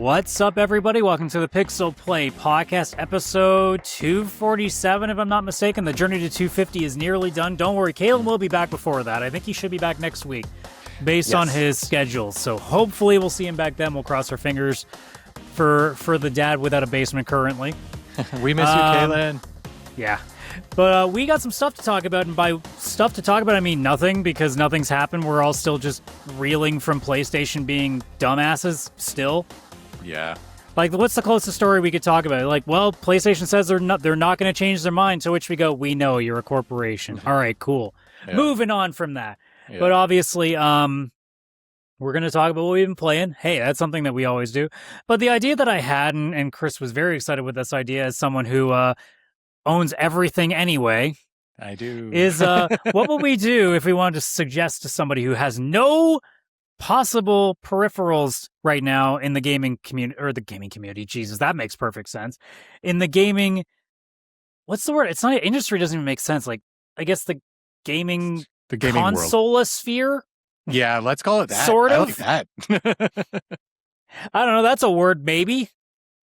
What's up, everybody? Welcome to the PixelPlay podcast, episode 247, if I'm not mistaken. The journey to 250 is nearly done. Don't worry, Kaylan will be back before that. I think he should be back next week, based on his schedule. So hopefully we'll see him back then. We'll cross our fingers for the dad without a basement currently. We miss you, Kaylan. Yeah. But we got some stuff to talk about, and by stuff to talk about, I mean nothing, because nothing's happened. We're all still just reeling from PlayStation being dumbasses still. Yeah. Like, what's the closest story we could talk about? Like, well, PlayStation says they're not going to change their mind, to which we go, we know, you're a corporation. All right, cool. Yeah. Moving on from that. Yeah. But obviously, we're going to talk about what we've been playing. Hey, that's something that we always do. But the idea that I had, and Chris was very excited with this idea as someone who owns everything anyway. I do. Is what would we do if we wanted to suggest to somebody who has no possible peripherals right now in the gaming community, or the gaming community? Jesus, that makes perfect sense. In the gaming, what's the word? It's not industry. Doesn't even make sense. Like, I guess the gaming console-sphere. Yeah, let's call it that. Sort of. I like that. I don't know. That's a word, maybe.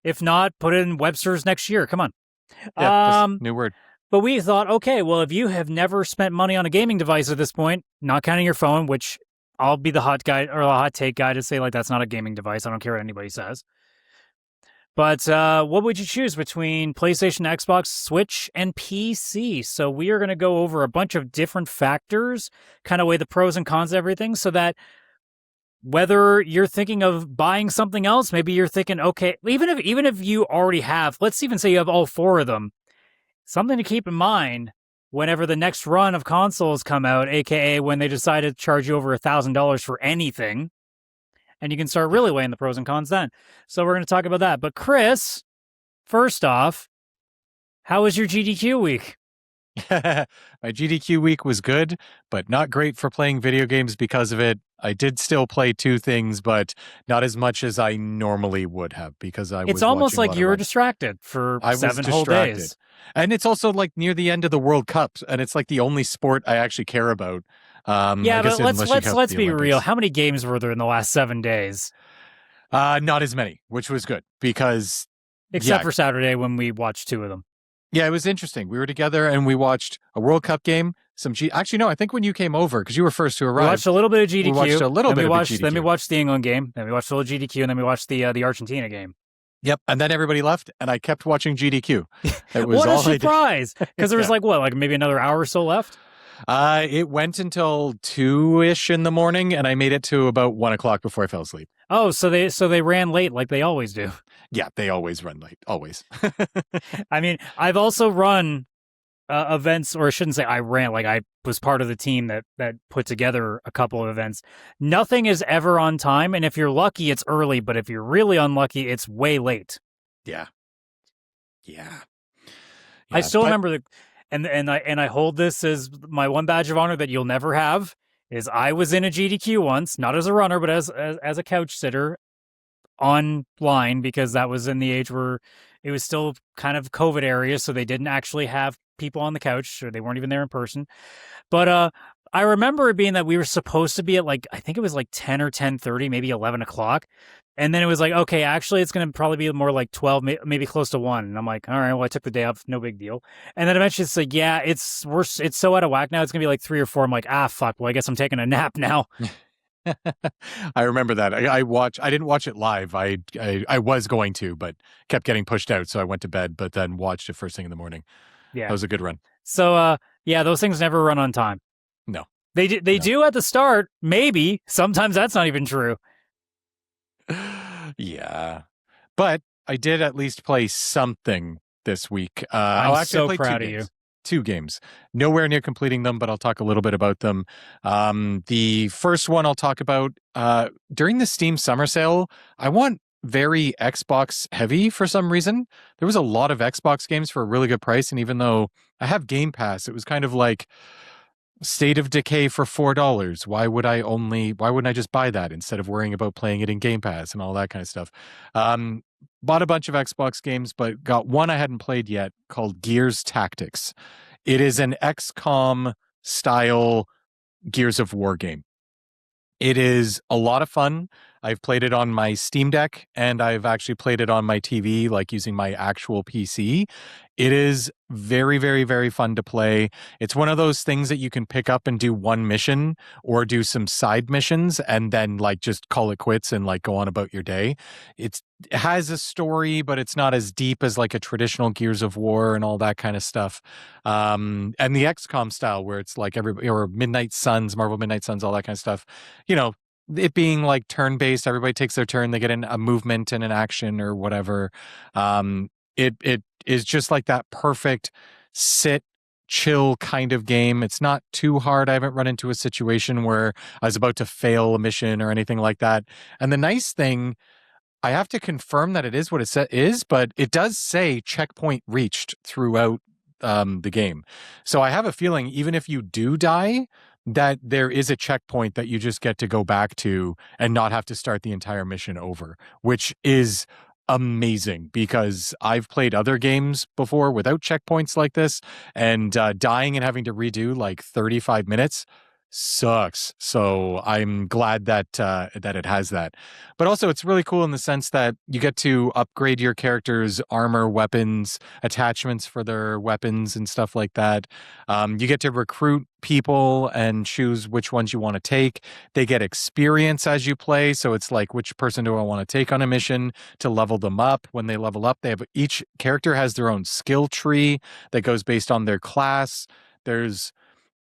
If not, put it in Webster's next year. Come on. Yeah, new word. But we thought, okay, well, if you have never spent money on a gaming device at this point, not counting your phone, which I'll be the hot guy or the hot take guy to say, like, that's not a gaming device. I don't care what anybody says. But what would you choose between PlayStation, Xbox, Switch, and PC? So we are going to go over a bunch of different factors, kind of weigh the pros and cons of everything, so that whether you're thinking of buying something else, maybe you're thinking, okay, even if you already have, let's even say you have all four of them, something to keep in mind whenever the next run of consoles come out, aka when they decide to charge you over $1,000 for anything, and you can start really weighing the pros and cons then. So we're going to talk about that. But Chris, first off, how was your GDQ week? My GDQ week was good, but not great for playing video games because of it. I did still play two things, but not as much as I normally would have because I was It's almost like you were distracted for 7 whole days. And it's also like near the end of the World Cup, and it's like the only sport I actually care about. Yeah, but let's be real. How many games were there in the last 7 days? Not as many, which was good because... Except for Saturday when we watched 2 of them. Yeah, it was interesting. We were together and we watched a World Cup game. Actually, no, I think when you came over, because you were first to arrive. We watched a little bit of GDQ. We watched a little bit of GDQ. Then we watched the England game. Then we watched a little GDQ. And then we watched the Argentina game. Yep. And then everybody left, and I kept watching GDQ. It was what a surprise. Because there was like maybe another hour or so left? It went until 2-ish in the morning, and I made it to about 1 o'clock before I fell asleep. Oh, so they ran late like they always do. Yeah, they always run late. Always. I mean, I've also run events, or I shouldn't say I ran, like I was part of the team that put together a couple of events. Nothing is ever on time, and if you're lucky, it's early, but if you're really unlucky, it's way late. Yeah. I still remember and I hold this as my one badge of honor that you'll never have, is I was in a GDQ once, not as a runner, but as a couch sitter online, because that was in the age where it was still kind of COVID area, so they didn't actually have people on the couch, or they weren't even there in person. But I remember it being that we were supposed to be at I think it was 10 or 10:30, maybe 11 o'clock. And then it was like, okay, actually it's going to probably be more like 12, maybe close to 1. And I'm like, all right, well, I took the day off, no big deal. And then eventually it's like, yeah, it's so out of whack now, it's going to be like 3 or 4. I'm like, fuck, well, I guess I'm taking a nap now. I remember that. I didn't watch it live. I was going to, but kept getting pushed out. So I went to bed, but then watched it first thing in the morning. Yeah. That was a good run. So, yeah, those things never run on time. No. They do at the start. Maybe. Sometimes that's not even true. Yeah. But I did at least play something this week. I'm so proud of you. 2 games. Nowhere near completing them, but I'll talk a little bit about them. The first one I'll talk about during the Steam summer sale. I want very Xbox heavy for some reason. There was a lot of Xbox games for a really good price, and even though I have Game Pass, it was kind of like State of Decay for $4. Why wouldn't I just buy that instead of worrying about playing it in Game Pass and all that kind of stuff? Bought a bunch of Xbox games, but got one I hadn't played yet called Gears Tactics. It is an XCOM style Gears of War game. It is a lot of fun. I've played it on my Steam Deck, and I've actually played it on my TV, like using my actual PC. It is very, very, very fun to play. It's one of those things that you can pick up and do one mission or do some side missions and then like just call it quits and like go on about your day. It has a story, but it's not as deep as like a traditional Gears of War and all that kind of stuff. And the XCOM style where it's like everybody, or Midnight Suns, Marvel Midnight Suns, all that kind of stuff. You know, it being like turn-based, everybody takes their turn, they get in a movement and an action or whatever. It is just like that perfect sit, chill kind of game. It's not too hard. I haven't run into a situation where I was about to fail a mission or anything like that. And the nice thing, I have to confirm that it is what it is, but it does say checkpoint reached throughout the game. So I have a feeling even if you do die, that there is a checkpoint that you just get to go back to and not have to start the entire mission over, which is amazing because I've played other games before without checkpoints like this, and dying and having to redo like 35 minutes sucks. So I'm glad that that it has that. But also it's really cool in the sense that you get to upgrade your character's armor, weapons, attachments for their weapons and stuff like that. You get to recruit people and choose which ones you want to take. They get experience as you play, so it's like which person do I want to take on a mission to level them up. When they level up, they have each character has their own skill tree that goes based on their class. There's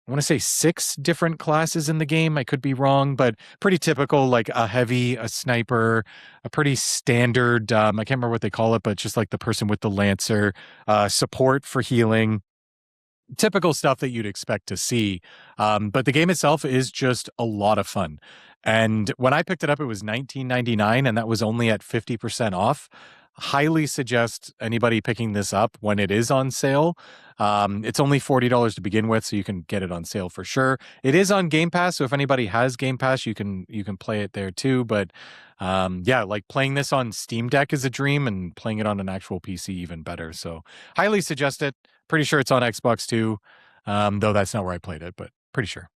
I want to say 6 different classes in the game. I could be wrong, but pretty typical, like a heavy, a sniper, a pretty standard, I can't remember what they call it, but just like the person with the Lancer, support for healing, typical stuff that you'd expect to see. But the game itself is just a lot of fun. And when I picked it up, it was $19.99, and that was only at 50% off. Highly suggest anybody picking this up when it is on sale. It's only $40 to begin with, so you can get it on sale for sure. It is on Game Pass, so if anybody has Game Pass, you can play it there too. But yeah, like playing this on Steam Deck is a dream, and playing it on an actual PC even better. So highly suggest it. Pretty sure it's on Xbox too, though that's not where I played it, but pretty sure.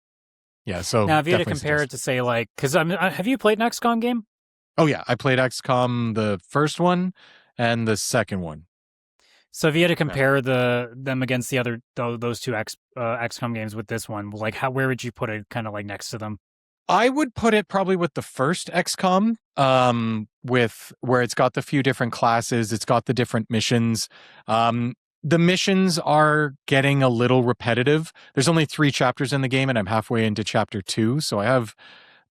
Yeah, so now if you had to compare it to say like, because have you played an XCOM game? Oh yeah, I played XCOM, the first one and the second one. So if you had to compare them against the other those two XCOM games with this one, like where would you put it kind of like next to them? I would put it probably with the first XCOM, with where it's got the few different classes, it's got the different missions. The missions are getting a little repetitive. There's only 3 chapters in the game, and I'm halfway into chapter 2, so I have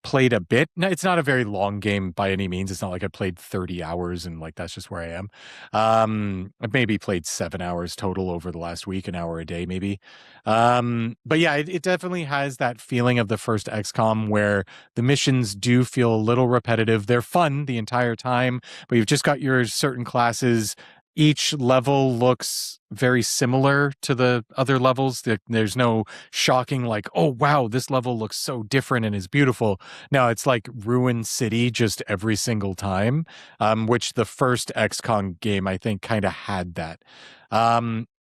played a bit. No, it's not a very long game by any means. It's not like I played 30 hours and like that's just where I am. I've maybe played 7 hours total over the last week, an hour a day maybe. But yeah, it definitely has that feeling of the first XCOM where the missions do feel a little repetitive. They're fun the entire time, but you've just got your certain classes. Each level looks very similar to the other levels. There's no shocking like, oh, wow, this level looks so different and is beautiful. No, it's like Ruin City just every single time, which the first XCOM game, I think, kind of had that.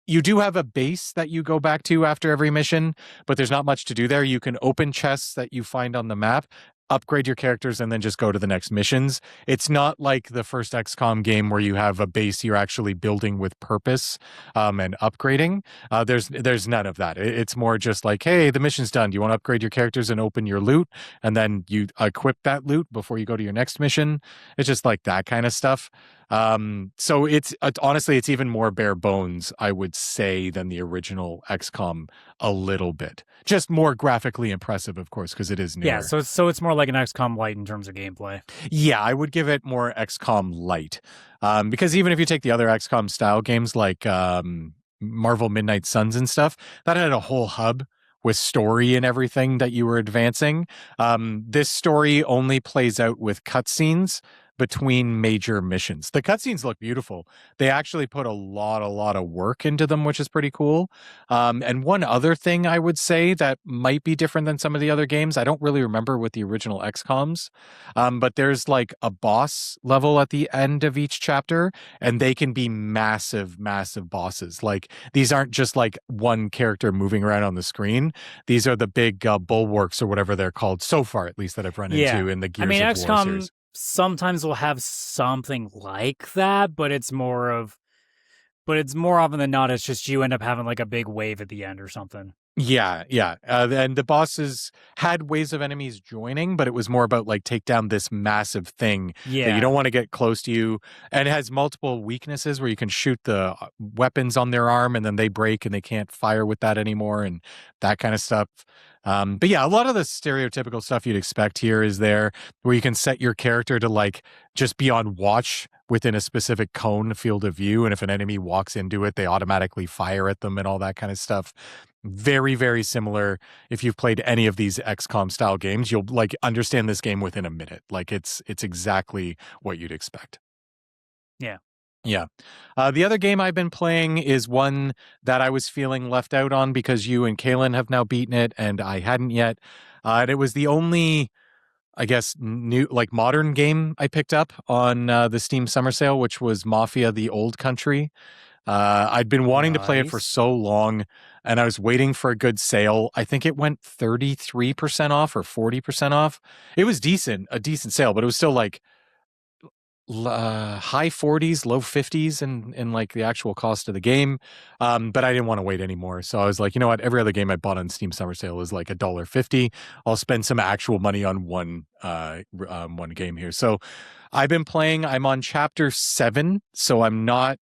You do have a base that you go back to after every mission, but there's not much to do there. You can open chests that you find on the map, upgrade your characters, and then just go to the next missions. It's not like the first XCOM game where you have a base you're actually building with purpose and upgrading. There's none of that. It's more just like, hey, the mission's done. Do you want to upgrade your characters and open your loot? And then you equip that loot before you go to your next mission. It's just like that kind of stuff. So it's honestly, it's even more bare bones, I would say, than the original XCOM a little bit. Just more graphically impressive, of course, because it is newer. Yeah, so it's more like an XCOM light in terms of gameplay. Yeah, I would give it more XCOM light. Because even if you take the other XCOM style games like Marvel Midnight Suns and stuff, that had a whole hub with story and everything that you were advancing. This story only plays out with cutscenes between major missions. The cutscenes look beautiful. They actually put a lot of work into them, which is pretty cool. And one other thing I would say that might be different than some of the other games, I don't really remember with the original XCOMs, but there's like a boss level at the end of each chapter, and they can be massive bosses. Like these aren't just like one character moving around on the screen. These are the big bulwarks or whatever they're called so far, at least that I've run into in the Gears of War series. sometimes will have something like that, but it's more often than not, it's just you end up having like a big wave at the end or something. Yeah, yeah. And the bosses had waves of enemies joining, but it was more about like take down this massive thing that you Yeah. don't want to get close to you. And it has multiple weaknesses where you can shoot the weapons on their arm and then they break and they can't fire with that anymore and that kind of stuff. But yeah, a lot of the stereotypical stuff you'd expect here is there where you can set your character to like just be on watch within a specific cone field of view. And if an enemy walks into it, they automatically fire at them and all that kind of stuff. Very, very similar. If you've played any of these XCOM style games, you'll like understand this game within a minute. Like it's exactly what you'd expect. Yeah. Yeah. The other game I've been playing is one that I was feeling left out on because you and Kaylan have now beaten it and I hadn't yet. And it was the only, I guess, new like modern game I picked up on the Steam Summer Sale, which was Mafia: The Old Country. I'd been wanting to play it for Nice. so long and I was waiting for a good sale. I think it went 33% off or 40% off. It was a decent sale, but it was still like high 40s, low 50s in like the actual cost of the game. But I didn't want to wait anymore. So I was like, you know what? Every other game I bought on Steam Summer Sale is like $1.50. I'll spend some actual money on one game here. So I've been playing, I'm on chapter 7, so I'm not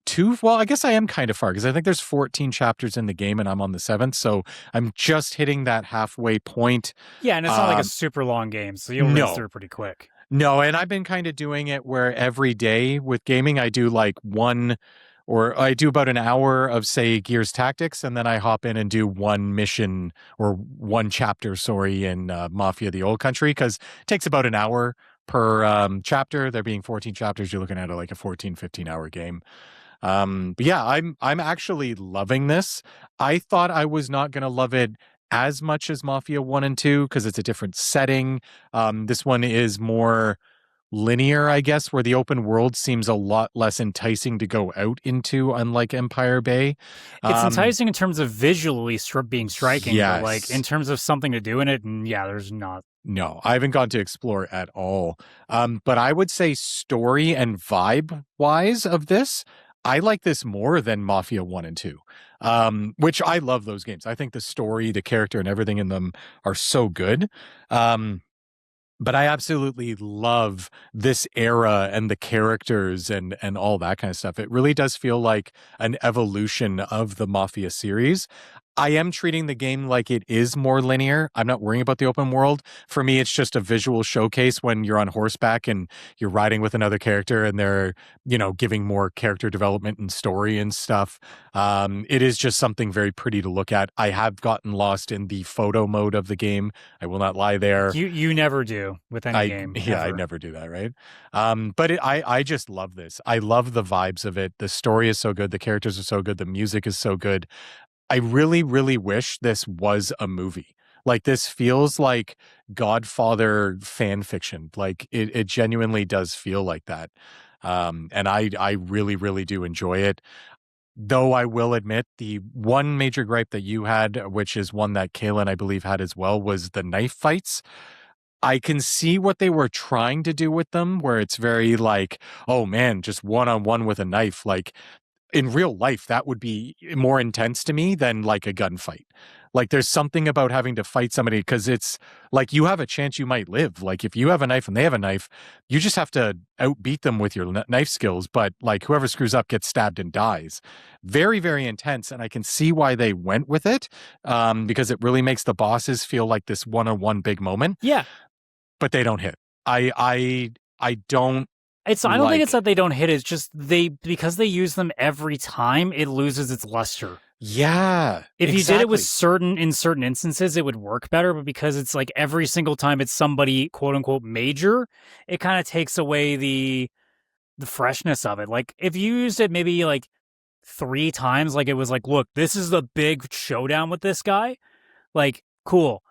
too well. I guess I am kind of far because I think there's 14 chapters in the game and I'm on the 7th, so I'm just hitting that halfway point. Yeah, and it's not like a super long game, so you'll rinse through pretty quick. No, and I've been kind of doing it where every day with gaming I do like I do about an hour of say Gears Tactics, and then I hop in and do one mission or one chapter, sorry, in Mafia: The Old Country, because it takes about an hour per chapter. There being 14 chapters, you're looking at like a 14-15 hour game. But yeah, I'm actually loving this. I thought I was not going to love it as much as Mafia 1 and 2 because it's a different setting. This one is more linear, I guess, where the open world seems a lot less enticing to go out into, unlike Empire Bay. It's enticing in terms of visually being striking, yes. but like in terms of something to do in it, yeah, there's not. No, I haven't gone to explore at all. But I would say story and vibe wise of this, I like this more than Mafia 1 and 2, which I love those games. I think the story, the character, and everything in them are so good. But I absolutely love this era and the characters and all that kind of stuff. It really does feel like an evolution of the Mafia series. I am treating the game like it is more linear. I'm not worrying about the open world. For me, it's just a visual showcase when you're on horseback and you're riding with another character and they're, giving more character development and story and stuff. It is just something very pretty to look at. I have gotten lost in the photo mode of the game. I will not lie there. You never do with any game. Yeah, I never do that, right? But I just love this. I love the vibes of it. The story is so good. The characters are so good. The music is so good. I really, really wish this was a movie. Like this feels like Godfather fan fiction. Like it genuinely does feel like that. And I really, really do enjoy it. Though I will admit the one major gripe that you had, which is one that Kaylan, I believe, had as well, was the knife fights. I can see what they were trying to do with them, where it's very like, oh man, just one-on-one with a knife. Like in real life, that would be more intense to me than like a gunfight. Like there's something about having to fight somebody because it's like you have a chance you might live. Like if you have a knife and they have a knife, you just have to outbeat them with your knife skills. But like whoever screws up gets stabbed and dies. Very, very intense. And I can see why they went with it because it really makes the bosses feel like this one-on-one big moment. Yeah. But they don't hit. I don't. I don't think it's that they don't hit. It's just because they use them every time, it loses its luster. Yeah. If you did it with in certain instances, it would work better. But because it's like every single time it's somebody quote unquote major, it kind of takes away the freshness of it. Like if you used it maybe like 3 times, like it was like, look, this is the big showdown with this guy. Like, cool.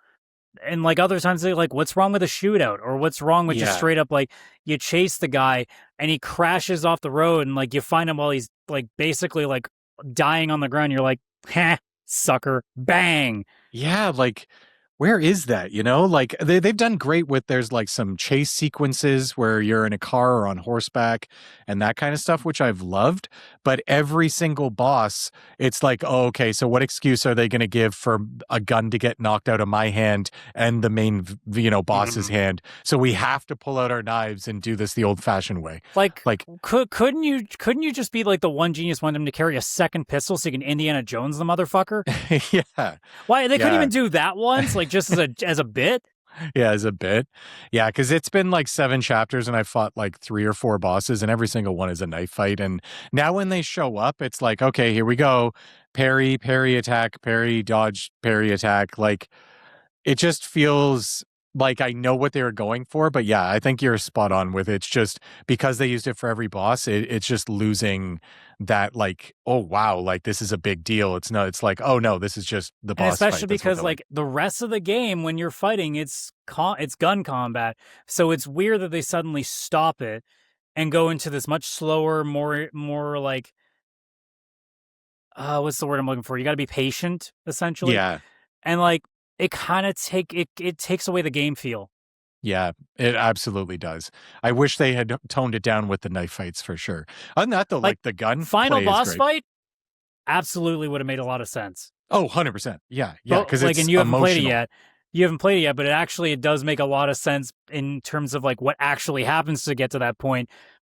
And like other times they're like, what's wrong with a shootout? Or what's wrong with just straight up like you chase the guy and he crashes off the road and like you find him while he's like basically like dying on the ground. You're like, sucker, bang. Yeah, like where is that? You know, like they've done great with there's like some chase sequences where you're in a car or on horseback and that kind of stuff, which I've loved. But every single boss, it's like, oh, okay, so what excuse are they going to give for a gun to get knocked out of my hand and the main, boss's hand? So we have to pull out our knives and do this the old fashioned way. Like, Like, couldn't you just be like the one genius wanted him to carry a second pistol so you can Indiana Jones the motherfucker? yeah. Why they couldn't Yeah. even do that once, like just as a bit? Yeah, as a bit. Yeah, because it's been like 7 chapters and I fought like 3 or 4 bosses and every single one is a knife fight. And now when they show up, it's like, okay, here we go. Parry, parry, attack, parry, dodge, parry, attack. Like it just feels like I know what they were going for. But yeah, I think you're spot on with it. It's just because they used it for every boss, it's just losing that like, oh wow, like this is a big deal. It's like, oh no, this is just the boss And especially fight. That's what because they're like the rest of the game when you're fighting, it's gun combat. So it's weird that they suddenly stop it and go into this much slower, more like what's the word I'm looking for? You got to be patient, essentially. Yeah. And like it kind of it takes away the game feel. Yeah, it absolutely does. I wish they had toned it down with the knife fights for sure. Other than that, though, like the gun final play is boss great. fight absolutely would have made a lot of sense. Oh, 100%. Yeah, because like, it's and you haven't emotional. played it yet. You haven't played it yet, but it does make a lot of sense in terms of like what actually happens to get to that point.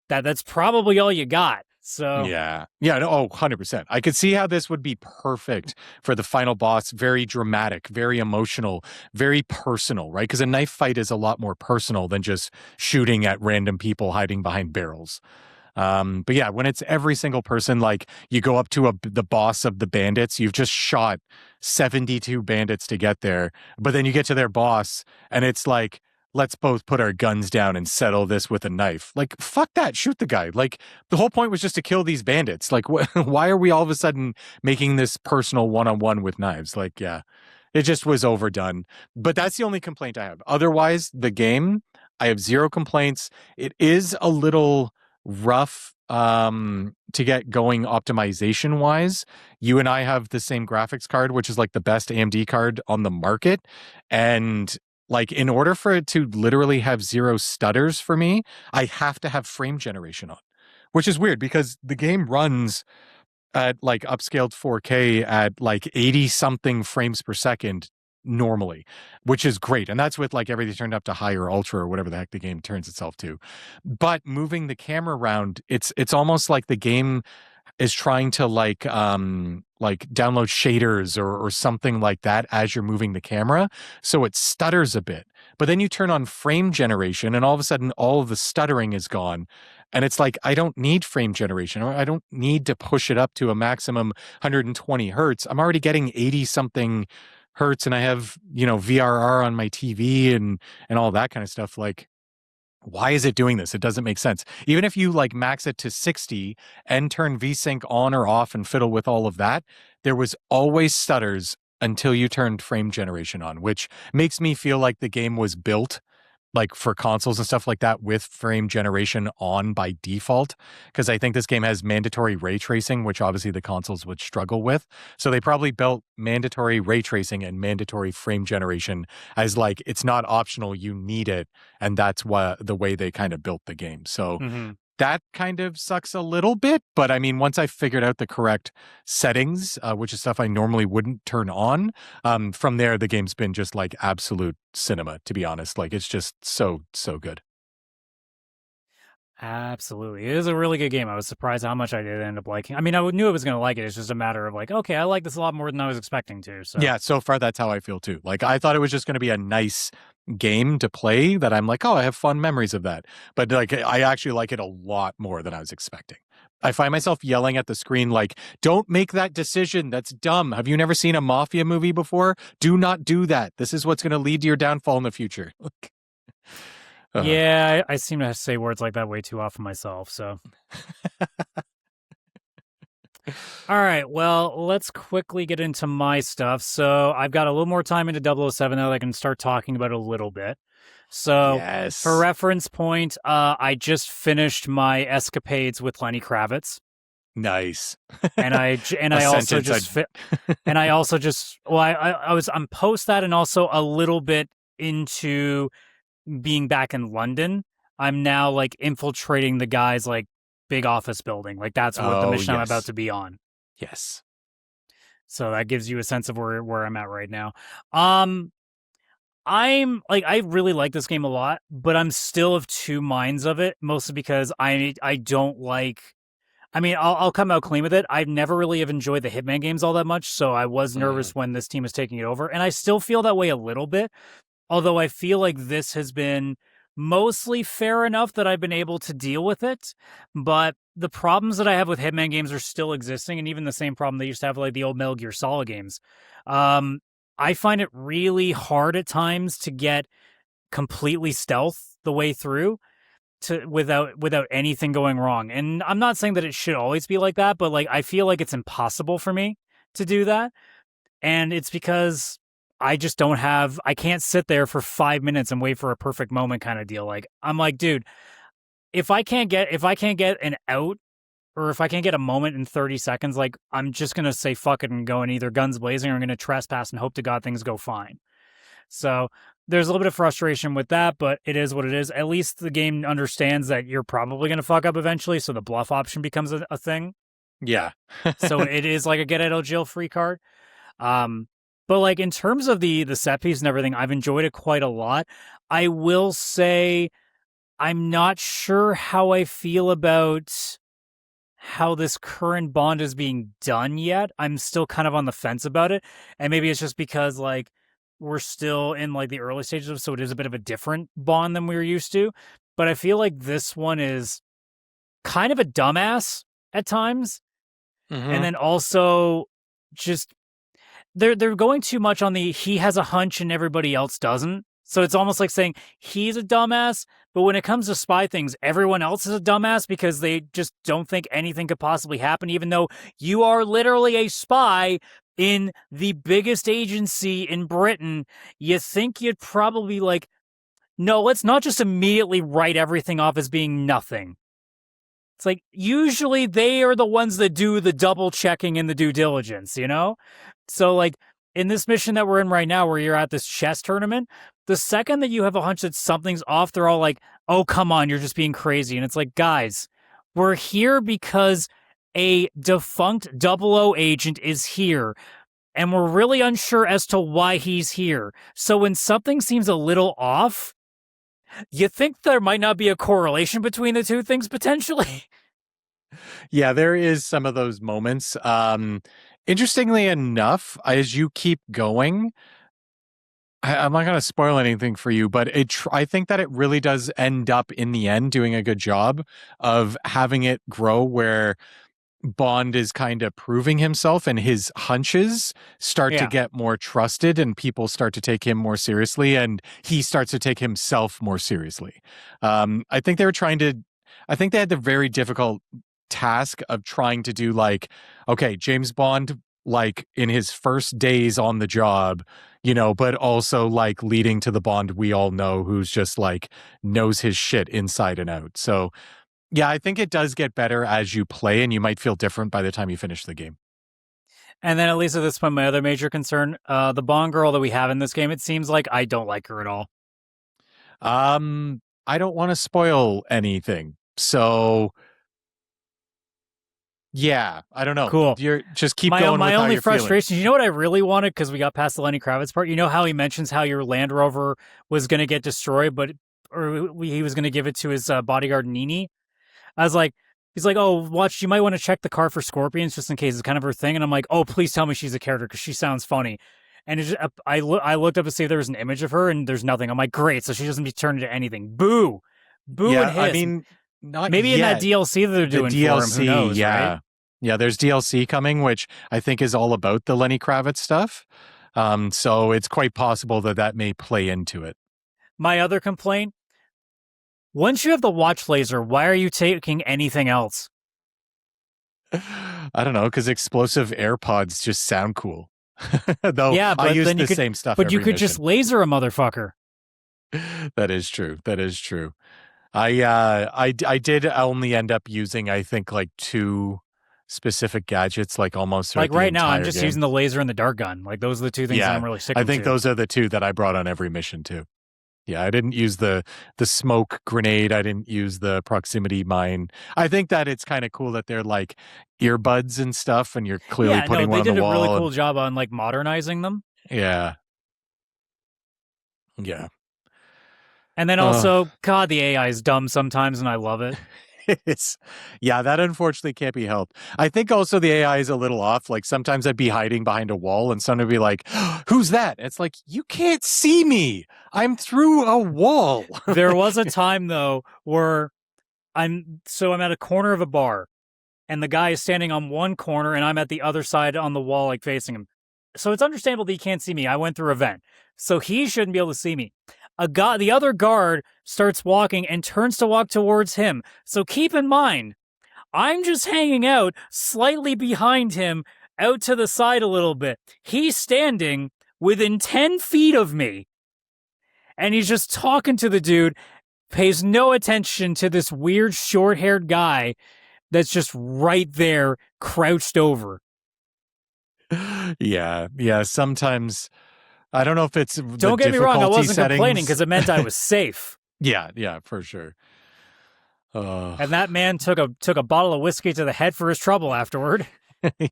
That's probably all you got. So Yeah. Yeah, no, 100%. I could see how this would be perfect for the final boss. Very dramatic, very emotional, very personal, right? Because a knife fight is a lot more personal than just shooting at random people hiding behind barrels. But yeah, when it's every single person, like you go up to the boss of the bandits, you've just shot 72 bandits to get there, but then you get to their boss and it's like, let's both put our guns down and settle this with a knife. Like, fuck that, shoot the guy. Like, the whole point was just to kill these bandits. Like, why are we all of a sudden making this personal one-on-one with knives? Like, yeah, it just was overdone. But that's the only complaint I have. Otherwise, the game, I have 0 complaints. It is a little rough to get going optimization wise. You and I have the same graphics card, which is like the best AMD card on the market. And like in order for it to literally have 0 stutters for me, I have to have frame generation on, which is weird because the game runs at like upscaled 4K at like 80 something frames per second normally, which is great. And that's with like everything turned up to high or ultra or whatever the heck the game turns itself to. But moving the camera around, it's almost like the game is trying to like download shaders or something like that as you're moving the camera. So it stutters a bit. But then you turn on frame generation and all of a sudden all of the stuttering is gone. And it's like, I don't need frame generation or I don't need to push it up to a maximum 120 hertz. I'm already getting 80 something hertz and I have, VRR on my TV and all that kind of stuff. Like, why is it doing this? It doesn't make sense. Even if you like max it to 60 and turn VSync on or off and fiddle with all of that, there was always stutters until you turned frame generation on, which makes me feel like the game was built like for consoles and stuff like that with frame generation on by default. Because I think this game has mandatory ray tracing, which obviously the consoles would struggle with. So they probably built mandatory ray tracing and mandatory frame generation as like, it's not optional, you need it. And that's the way they kind of built the game. So that kind of sucks a little bit. But I mean, once I figured out the correct settings, which is stuff I normally wouldn't turn on, from there, the game's been just like absolute cinema, to be honest. Like it's just so good. absolutely, it is a really good game. I was surprised how much I did end up liking. I mean, I knew I was going to like it. It's just a matter of like, okay, I like this a lot more than I was expecting to. So Yeah, so far that's how I feel too. Like I thought it was just going to be a nice game to play that I'm like, oh, I have fun memories of that. But like I actually like it a lot more than I was expecting. I find myself yelling at the screen like, don't make that decision. That's dumb. Have you never seen a mafia movie before? Do not do that. This is what's going to lead to your downfall in the future. Yeah, I seem to say words like that way too often myself. So all right, well, let's quickly get into my stuff. So I've got a little more time into 007 now that I can start talking about it a little bit. So yes. For reference point, I just finished my escapades with Lenny Kravitz. Nice. and A I also sentence. just and I also just well I'm post that and also a little bit into being back in London. I'm now like infiltrating the guy's like big office building. Like that's what the Oh, mission I'm about yes. to be on. Yes. So that gives you a sense of where I'm at right now. Um I'm like I really like this game a lot, but I'm still of two minds of it, mostly because I don't like I mean, I'll come out clean with it. I've never really have enjoyed the Hitman games all that much, so I was Mm. nervous when this team is taking it over, and I still feel that way a little bit. Although I feel like this has been mostly fair enough that I've been able to deal with it, but the problems that I have with Hitman games are still existing, and even the same problem they used to have with, like the old Metal Gear Solid games. Um, I find it really hard at times to get completely stealth the way through to without anything going wrong. And I'm not saying that it should always be like that, but like I feel like it's impossible for me to do that. And it's because I just don't have I can't sit there for 5 minutes and wait for a perfect moment kind of deal. Like I'm like, dude, if I can't get an out or if I can't get a moment in 30 seconds, like I'm just gonna say fuck it and go and either guns blazing or I'm gonna trespass and hope to God things go fine. So there's a little bit of frustration with that, but it is what it is. At least the game understands that you're probably going to fuck up eventually, so the bluff option becomes a thing. Yeah. So it is like a get out of jail free card. Um, but like in terms of the set piece and everything, I've enjoyed it quite a lot. I will say I'm not sure how I feel about how this current bond is being done yet. I'm still kind of on the fence about it. And maybe it's just because like we're still in like the early stages of so it is a bit of a different bond than we were used to. But I feel like this one is kind of a dumbass at times. And Hmm. then also just they're going too much on the he has a hunch and everybody else doesn't. So it's almost like saying he's a dumbass, but when it comes to spy things, everyone else is a dumbass because they just don't think anything could possibly happen, even though you are literally a spy in the biggest agency in Britain. You think you'd probably like, no, let's not just immediately write everything off as being nothing. It's like usually they are the ones that do the double checking and the due diligence, you know? So, like, in this mission that we're in right now, where you're at this chess tournament, the second that you have a hunch that something's off, they're all like, oh, come on, you're just being crazy. And it's like, guys, we're here because a defunct double O agent is here, and we're really unsure as to why he's here. So, when something seems a little off, you think there might not be a correlation between the two things potentially? Yeah, there is some of those moments. Interestingly enough, as you keep going, I'm not going to spoil anything for you, but I think that it really does end up in the end doing a good job of having it grow where Bond is kind of proving himself and his hunches start to Yeah. get more trusted and people start to take him more seriously and he starts to take himself more seriously. I think they were trying to, I think they had the very difficult task of trying to do like, okay, James Bond, like in his first days on the job, you know, but also like leading to the Bond we all know who's just like knows his shit inside and out. So, yeah, I think it does get better as you play, and you might feel different by the time you finish the game. And then at least at this point, my other major concern, the Bond girl that we have in this game, it seems like I don't like her at all. I don't want to spoil anything, so yeah, I don't know. Cool. You're just keep My going my with how only you're feeling. frustration, you know what I really wanted because we got past the Lenny Kravitz part. You know how he mentions how your Land Rover was going to get destroyed, but or he was going to give it to his bodyguard Nini. I was like, he's like, oh, watch, you might want to check the car for scorpions just in case it's kind of her thing. And I'm like, oh, please tell me she's a character because she sounds funny. And it just, I looked up to see if there was an image of her, and there's nothing. I'm like, great, so she doesn't be turned into anything. Boo, boo, and Yeah, I hiss. mean, not Maybe in that yet. DLC that they're The doing for him, who DLC, knows, right? yeah. Yeah, there's DLC coming, which I think is all about the Lenny Kravitz stuff. So it's quite possible that that may play into it. My other complaint: once you have the watch laser, why are you taking anything else? I don't know, because explosive AirPods just sound cool. Though Yeah, I but use then the same stuff but you every could just mission. laser a motherfucker. That is true. That is true. I did only end up using I think like two specific gadgets like almost throughout Like the right now, I'm entire just game. using the laser and the dart gun. Like those are the two things that I'm really sticking I to. think those are the two that I brought on every mission too. Yeah, I didn't use the smoke grenade. I didn't use the proximity mine. I think that it's kind of cool that they're like earbuds and stuff, and you're clearly Yeah, no, putting one they on the did a really wall. cool job on like modernizing them. Yeah, yeah. And then also, God, the AI is dumb sometimes, and I love it. It's, yeah, that unfortunately can't be helped. I think also the AI is a little off. Like sometimes I'd be hiding behind a wall and someone would be like, who's that? It's like, you can't see me. I'm through a wall. There was a time though where I'm at a corner of a bar and the guy is standing on one corner and I'm at the other side on the wall, like facing him. So it's understandable that he can't see me. I went through a vent. So he shouldn't be able to see me. The other guard starts walking and turns to walk towards him. So keep in mind, I'm just hanging out slightly behind him, out to the side a little bit. He's standing within 10 feet of me. And he's just talking to the dude, pays no attention to this weird short-haired guy that's just right there, crouched over. Yeah. Sometimes I don't know if it's Don't get me wrong, I wasn't complaining because it meant I was safe. Yeah, for sure. And that man took a bottle of whiskey to the head for his trouble afterward.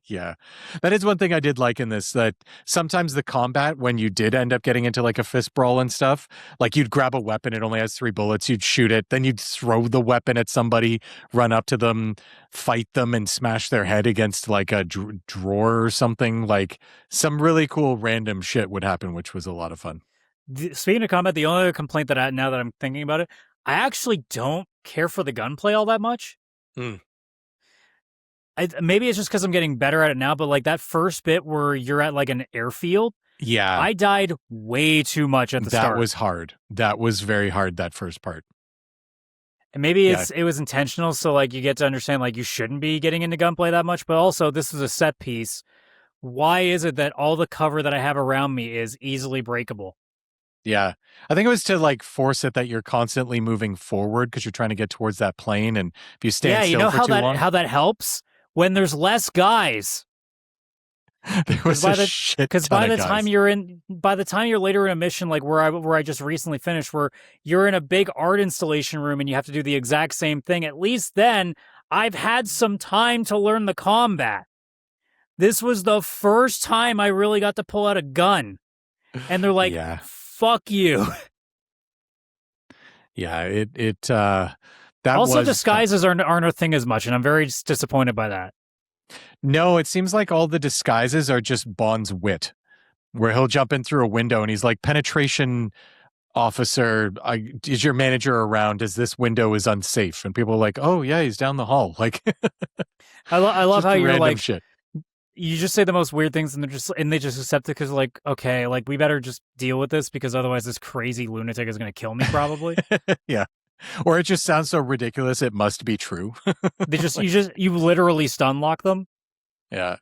Yeah, that is one thing I did like in this, that sometimes the combat, when you did end up getting into like a fist brawl and stuff, like you'd grab a weapon, it only has 3 bullets, you'd shoot it, then you'd throw the weapon at somebody, run up to them, fight them, and smash their head against like a drawer or something. Like some really cool random shit would happen, which was a lot of fun. Speaking of combat, the only other complaint now that I'm thinking about it, I actually don't care for the gunplay all that much. Maybe it's just because I'm getting better at it now, but like that first bit where you're at like an airfield, yeah, I died way too much at the start. That was hard. That was very hard, that first part. And maybe it was intentional, so like you get to understand like you shouldn't be getting into gunplay that much, but also this is a set piece. Why is it that all the cover that I have around me is easily breakable? Yeah. I think it was to like force it that you're constantly moving forward because you're trying to get towards that plane, and if you stand still for too long, how that helps? When there's less guys. There was a shit ton because by the of guys. by the time you're later in a mission, like where I just recently finished, where you're in a big art installation room and you have to do the exact same thing, at least then I've had some time to learn the combat. This was the first time I really got to pull out a gun. And they're like, fuck you. Yeah, that also, was disguises aren't a thing as much, and I'm very disappointed by that. No, it seems like all the disguises are just Bond's wit, where he'll jump in through a window and he's like, penetration officer, is your manager around as this window is unsafe? And people are like, oh yeah, he's down the hall. Like, I love how you're like, shit. You just say the most weird things and they just accept it because like, okay, like we better just deal with this because otherwise this crazy lunatic is going to kill me probably. Yeah. Or it just sounds so ridiculous it must be true. You literally stun lock them. Yeah.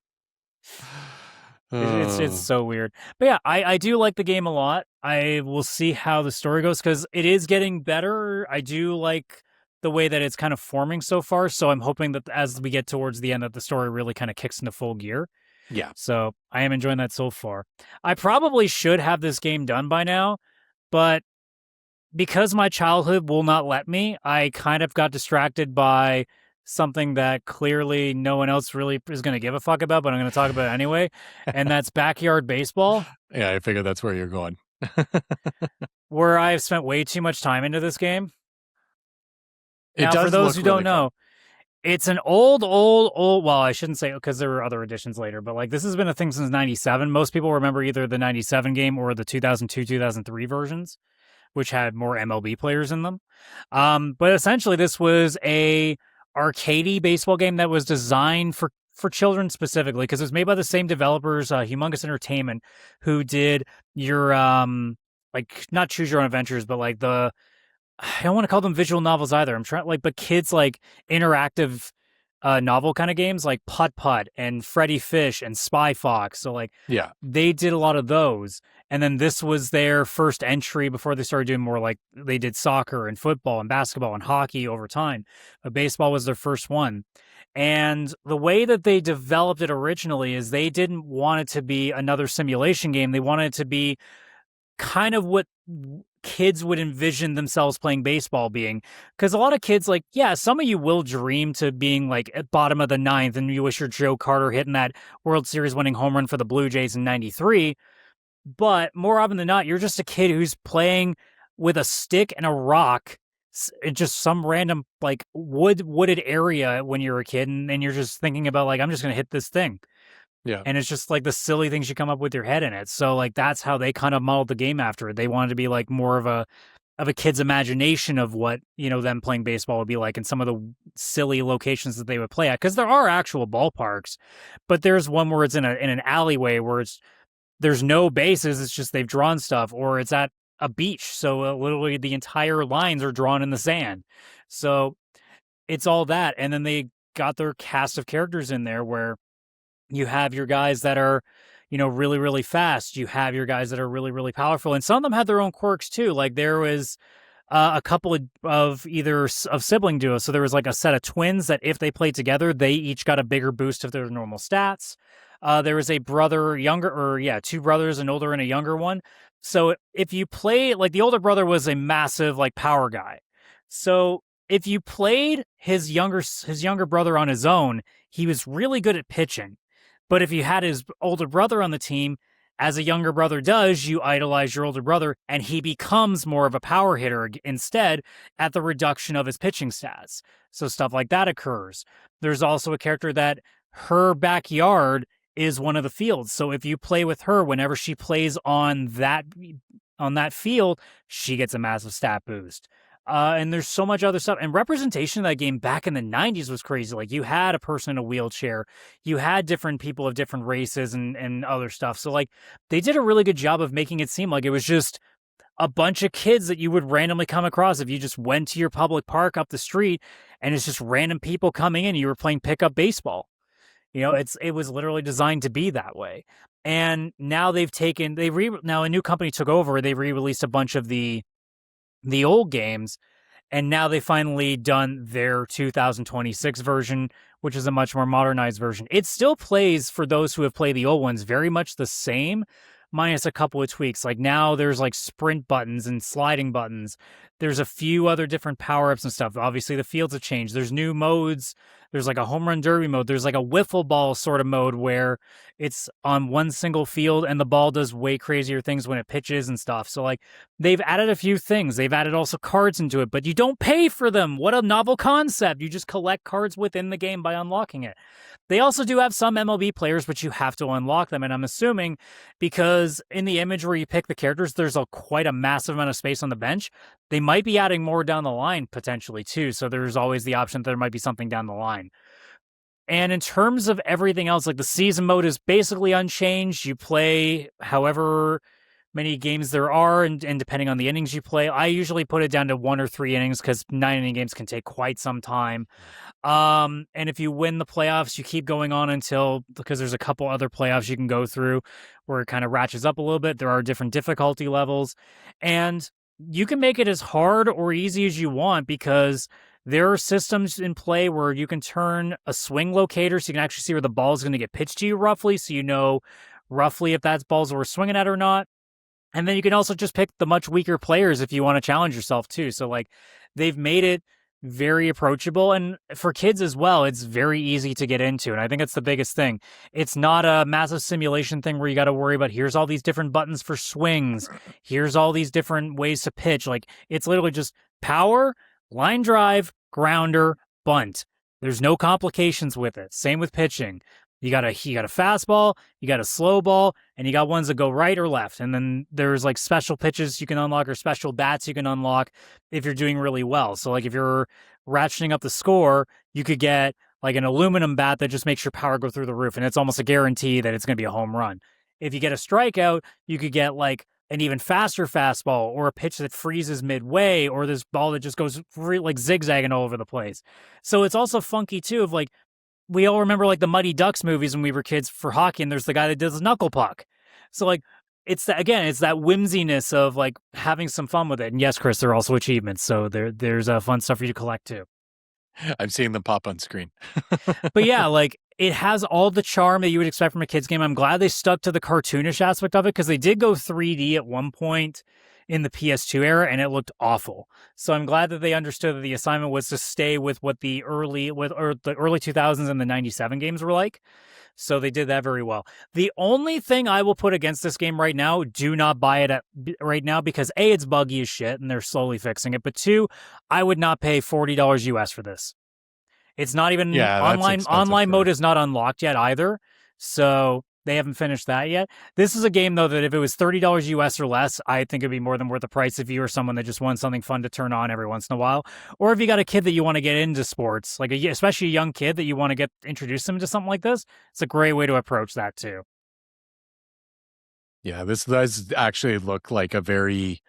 It's so weird. But yeah, I do like the game a lot. I will see how the story goes because it is getting better. I do like the way that it's kind of forming so far. So I'm hoping that as we get towards the end that the story really kind of kicks into full gear. Yeah. So I am enjoying that so far. I probably should have this game done by now, but because my childhood will not let me, I kind of got distracted by something that clearly no one else really is going to give a fuck about, but I'm going to talk about it anyway, and that's backyard baseball. Yeah, I figured that's where you're going. Where I've spent way too much time into this game. Now, for those who don't know, it's an old, well, I shouldn't say because there were other editions later, but like this has been a thing since 97. Most people remember either the 97 game or the 2002, 2003 versions, which had more MLB players in them. But essentially, this was a arcadey baseball game that was designed for children specifically because it was made by the same developers, Humongous Entertainment, who did your like not Choose Your Own Adventures, but like I don't want to call them visual novels either. I'm trying but kids like interactive novel kind of games like Putt Putt and Freddy Fish and Spy Fox. So like they did a lot of those. And then this was their first entry before they started doing more like they did soccer and football and basketball and hockey over time. But baseball was their first one. And the way that they developed it originally is they didn't want it to be another simulation game. They wanted it to be kind of what kids would envision themselves playing baseball being. Because a lot of kids, like, yeah, some of you will dream to being like at bottom of the ninth and you wish you're Joe Carter hitting that World Series winning home run for the Blue Jays in 93. But more often than not, you're just a kid who's playing with a stick and a rock in just some random like wooded area when you're a kid, and you're just thinking about like, I'm just gonna hit this thing. Yeah. And it's just like the silly things you come up with your head in it. So like that's how they kind of modeled the game after it. They wanted to be like more of a kid's imagination of what, them playing baseball would be like in some of the silly locations that they would play at. Because there are actual ballparks, but there's one where it's in an alleyway where there's no bases, it's just they've drawn stuff, or it's at a beach. So literally the entire lines are drawn in the sand. So it's all that. And then they got their cast of characters in there where you have your guys that are, really, really fast. You have your guys that are really, really powerful. And some of them had their own quirks too. Like there was a couple of either of sibling duos. So there was like a set of twins that if they played together, they each got a bigger boost of their normal stats. There was a brother two brothers, an older and a younger one. So if you play, like the older brother was a massive like power guy. So if you played his younger brother on his own, he was really good at pitching. But if you had his older brother on the team, as a younger brother does, you idolize your older brother, and he becomes more of a power hitter instead at the reduction of his pitching stats. So stuff like that occurs. There's also a character that her backyard is one of the fields. So if you play with her, whenever she plays on that field, she gets a massive stat boost. And there's so much other stuff. And representation of that game back in the 90s was crazy. Like you had a person in a wheelchair, you had different people of different races and other stuff. So like they did a really good job of making it seem like it was just a bunch of kids that you would randomly come across if you just went to your public park up the street and it's just random people coming in and you were playing pickup baseball. It was literally designed to be that way. And now now a new company took over, they re-released a bunch of the old games, and now they finally done their 2026 version, which is a much more modernized version. It still plays for those who have played the old ones very much the same, minus a couple of tweaks. Like now there's like sprint buttons and sliding buttons. There's a few other different power-ups and stuff. Obviously the fields have changed. There's new modes. There's like a home run derby mode. There's like a wiffle ball sort of mode where it's on one single field and the ball does way crazier things when it pitches and stuff. So like they've added a few things. They've added also cards into it, but you don't pay for them. What a novel concept. You just collect cards within the game by unlocking it. They also do have some MLB players, but you have to unlock them. And I'm assuming because in the image where you pick the characters, there's quite a massive amount of space on the bench. They might be adding more down the line potentially too. So there's always the option that there might be something down the line. And in terms of everything else, like the season mode is basically unchanged. You play however many games there are, and depending on the innings you play, I usually put it down to 1 or 3 innings because 9-inning games can take quite some time. And if you win the playoffs, you keep going on because there's a couple other playoffs you can go through where it kind of ratchets up a little bit. There are different difficulty levels, and you can make it as hard or easy as you want because there are systems in play where you can turn a swing locator so you can actually see where the ball is going to get pitched to you roughly, so you know roughly if that's balls we're swinging at or not. And then you can also just pick the much weaker players if you want to challenge yourself too. So like they've made it very approachable, and for kids as well, it's very easy to get into. And I think that's the biggest thing. It's not a massive simulation thing where you got to worry about here's all these different buttons for swings, here's all these different ways to pitch. Like it's literally just power, line drive, grounder, bunt. There's no complications with it. Same with pitching. You got a fastball, you got a slow ball, and you got ones that go right or left. And then there's like special pitches you can unlock or special bats you can unlock if you're doing really well. So like if you're ratcheting up the score, you could get like an aluminum bat that just makes your power go through the roof, and it's almost a guarantee that it's going to be a home run. If you get a strikeout, you could get like an even faster fastball or a pitch that freezes midway or this ball that just goes like zigzagging all over the place. So it's also funky too of like, we all remember like the Mighty Ducks movies when we were kids for hockey, and there's the guy that does knuckle puck. So like it's that whimsiness of like having some fun with it. And yes, Chris, there are also achievements, so there's fun stuff for you to collect too. I'm seeing them pop on screen. But yeah, like it has all the charm that you would expect from a kids game. I'm glad they stuck to the cartoonish aspect of it because they did go 3D at one point in the PS2 era and it looked awful. So I'm glad that they understood that the assignment was to stay with what the early 2000s and the 97 games were like. So they did that very well. The only thing I will put against this game right now, do not buy it right now because A, it's buggy as shit and they're slowly fixing it. But two, I would not pay $40 US for this. It's not even Yeah, that's online. expensive Online for mode is not unlocked yet either. So they haven't finished that yet. This is a game though that if it was $30 US or less, I think it'd be more than worth the price if you are someone that just wants something fun to turn on every once in a while, or if you got a kid that you want to get into sports, like especially a young kid that you want to get introduce them to something like this. It's a great way to approach that too. Yeah, this does actually look like a very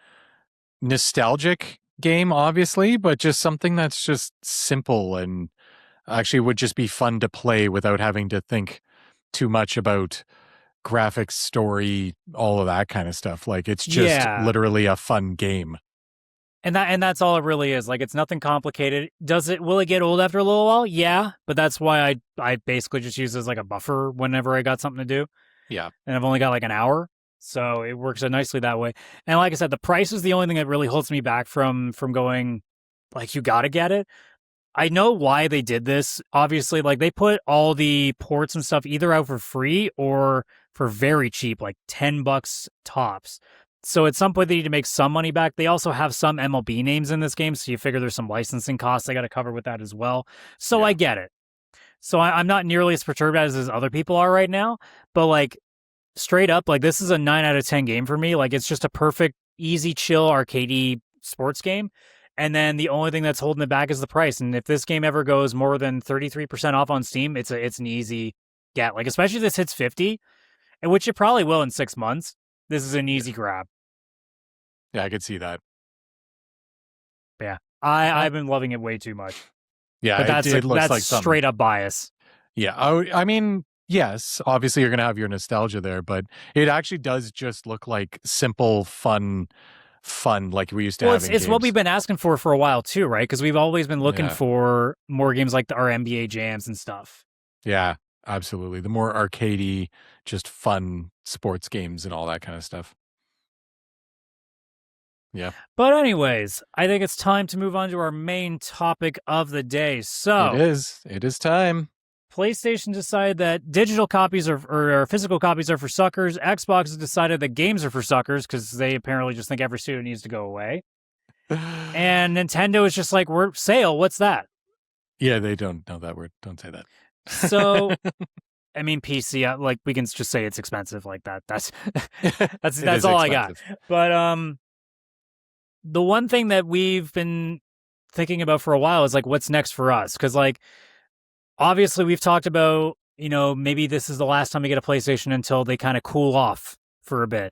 nostalgic game, obviously, but just something that's just simple and actually would just be fun to play without having to think too much about graphics, story, all of that kind of stuff. Like it's just Yeah. literally a fun game. And that's all it really is. Like it's nothing complicated. Will it get old after a little while? Yeah, but that's why I basically just use it as like a buffer whenever I got something to do. Yeah. And I've only got like an hour. So it works out nicely that way. And like I said, the price is the only thing that really holds me back from going like you got to get it. I know why they did this. Obviously, like they put all the ports and stuff either out for free or for very cheap, like $10 tops. So at some point they need to make some money back. They also have some MLB names in this game, so you figure there's some licensing costs they got to cover with that as well. So yeah. I get it. So I'm not nearly as perturbed as other people are right now. But like straight up, like this is a 9 out of 10 game for me. Like it's just a perfect, easy, chill, arcadey sports game. And then the only thing that's holding it back is the price. And if this game ever goes more than 33% off on Steam, it's an easy get. Like especially if this hits 50, and which it probably will in 6 months. This is an easy grab. Yeah, I could see that. Yeah, I've been loving it way too much. Yeah, but it looks that's like straight up bias. Yeah, I mean, yes, obviously you're gonna have your nostalgia there, but it actually does just look like simple, fun like we used to have. It's what we've been asking for a while too, right? Because we've always been looking for more games like our NBA jams and stuff. Yeah, absolutely. The more arcadey, just fun sports games and all that kind of stuff. Yeah. But anyways, I think it's time to move on to our main topic of the day. So it is time. PlayStation decided that digital copies or physical copies are for suckers. Xbox has decided that games are for suckers because they apparently just think every studio needs to go away. And Nintendo is just like, we're sale. What's that? Yeah, they don't know that word. Don't say that. So, I mean, PC, like we can just say it's expensive like that. That's all I got. But the one thing that we've been thinking about for a while is like, what's next for us? Because like, obviously we've talked about, maybe this is the last time we get a PlayStation until they kind of cool off for a bit.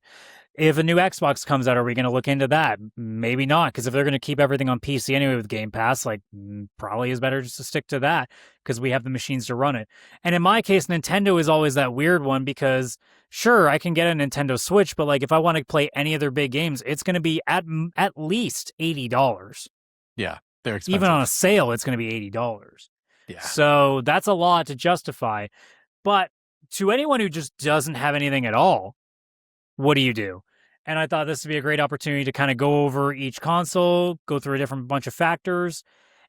If a new Xbox comes out, are we going to look into that? Maybe not, because if they're going to keep everything on PC anyway with Game Pass, like probably is better just to stick to that because we have the machines to run it. And in my case, Nintendo is always that weird one because sure, I can get a Nintendo Switch, but like if I want to play any of their big games, it's going to be at least $80. Yeah, they're expensive. Even on a sale, it's going to be $80. Yeah. So that's a lot to justify. But to anyone who just doesn't have anything at all, what do you do? And I thought this would be a great opportunity to kind of go over each console, go through a different bunch of factors,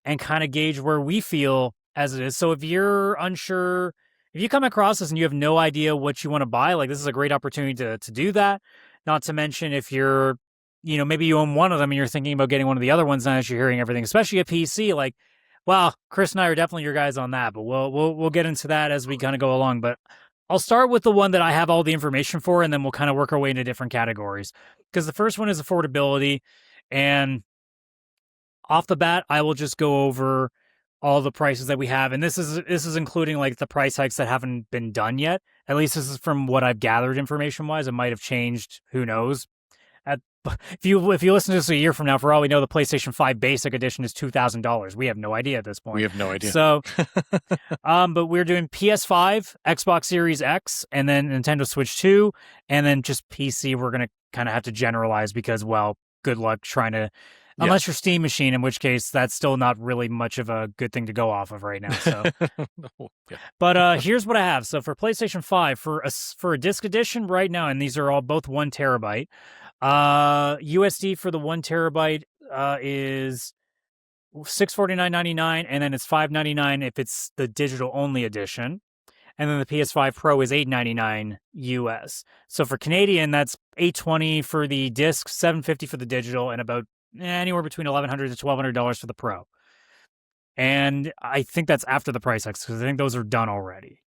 and kind of gauge where we feel as it is. So if you're unsure, if you come across this and you have no idea what you want to buy, like this is a great opportunity to do that. Not to mention if you're, maybe you own one of them and you're thinking about getting one of the other ones now that you're hearing everything, especially a PC, like, well, Chris and I are definitely your guys on that, but we'll get into that as we kind of go along. But I'll start with the one that I have all the information for, and then we'll kind of work our way into different categories. Because the first one is affordability, and off the bat, I will just go over all the prices that we have, and this is including like the price hikes that haven't been done yet. At least this is from what I've gathered information wise. It might have changed. Who knows? If you listen to this a year from now, for all we know, the PlayStation 5 Basic Edition is $2,000. We have no idea at this point. We have no idea. So, but we're doing PS5, Xbox Series X, and then Nintendo Switch 2, and then just PC. We're gonna kind of have to generalize because, well, good luck trying to Yeah. Unless your Steam machine, in which case that's still not really much of a good thing to go off of right now. So, Yeah. but here's what I have. So for PlayStation 5, for a disc edition right now, and these are all both 1 terabyte. USD for the 1 terabyte is $649.99, and then it's $599 if it's the digital only edition. And then the PS5 Pro is $899 US. So for Canadian, that's $820 for the disc, $750 for the digital, and about anywhere between $1,100 to $1,200 for the Pro. And I think that's after the price hikes because I think those are done already.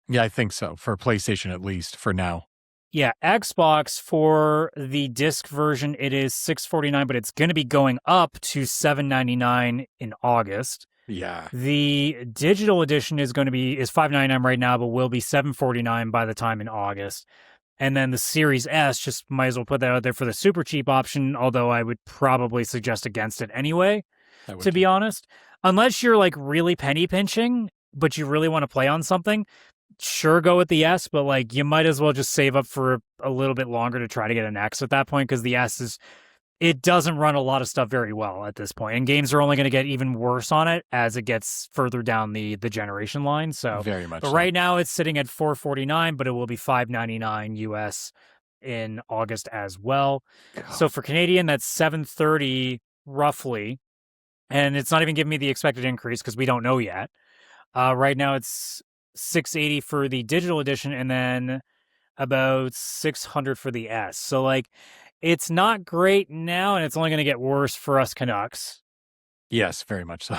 Yeah, I think so. For PlayStation, at least for now. Yeah, Xbox for the disc version, it is $649, but it's going to be going up to $799 in August. Yeah. The digital edition is $599 right now, but will be $749 by the time in August. And then the Series S, just might as well put that out there for the super cheap option, although I would probably suggest against it anyway, to be honest. Unless you're like really penny pinching, but you really want to play on something, sure, go with the S, but like you might as well just save up for a little bit longer to try to get an X at that point, because the S it doesn't run a lot of stuff very well at this point, and games are only going to get even worse on it as it gets further down the generation line. So very much. But right now it's sitting at $449, but it will be $599 US in August as well. God. So for Canadian, that's $730 roughly, and it's not even giving me the expected increase because we don't know yet. Right now it's $680 for the digital edition, and then about $600 for the S. So like, it's not great now, and it's only going to get worse for us Canucks. Yes, very much so.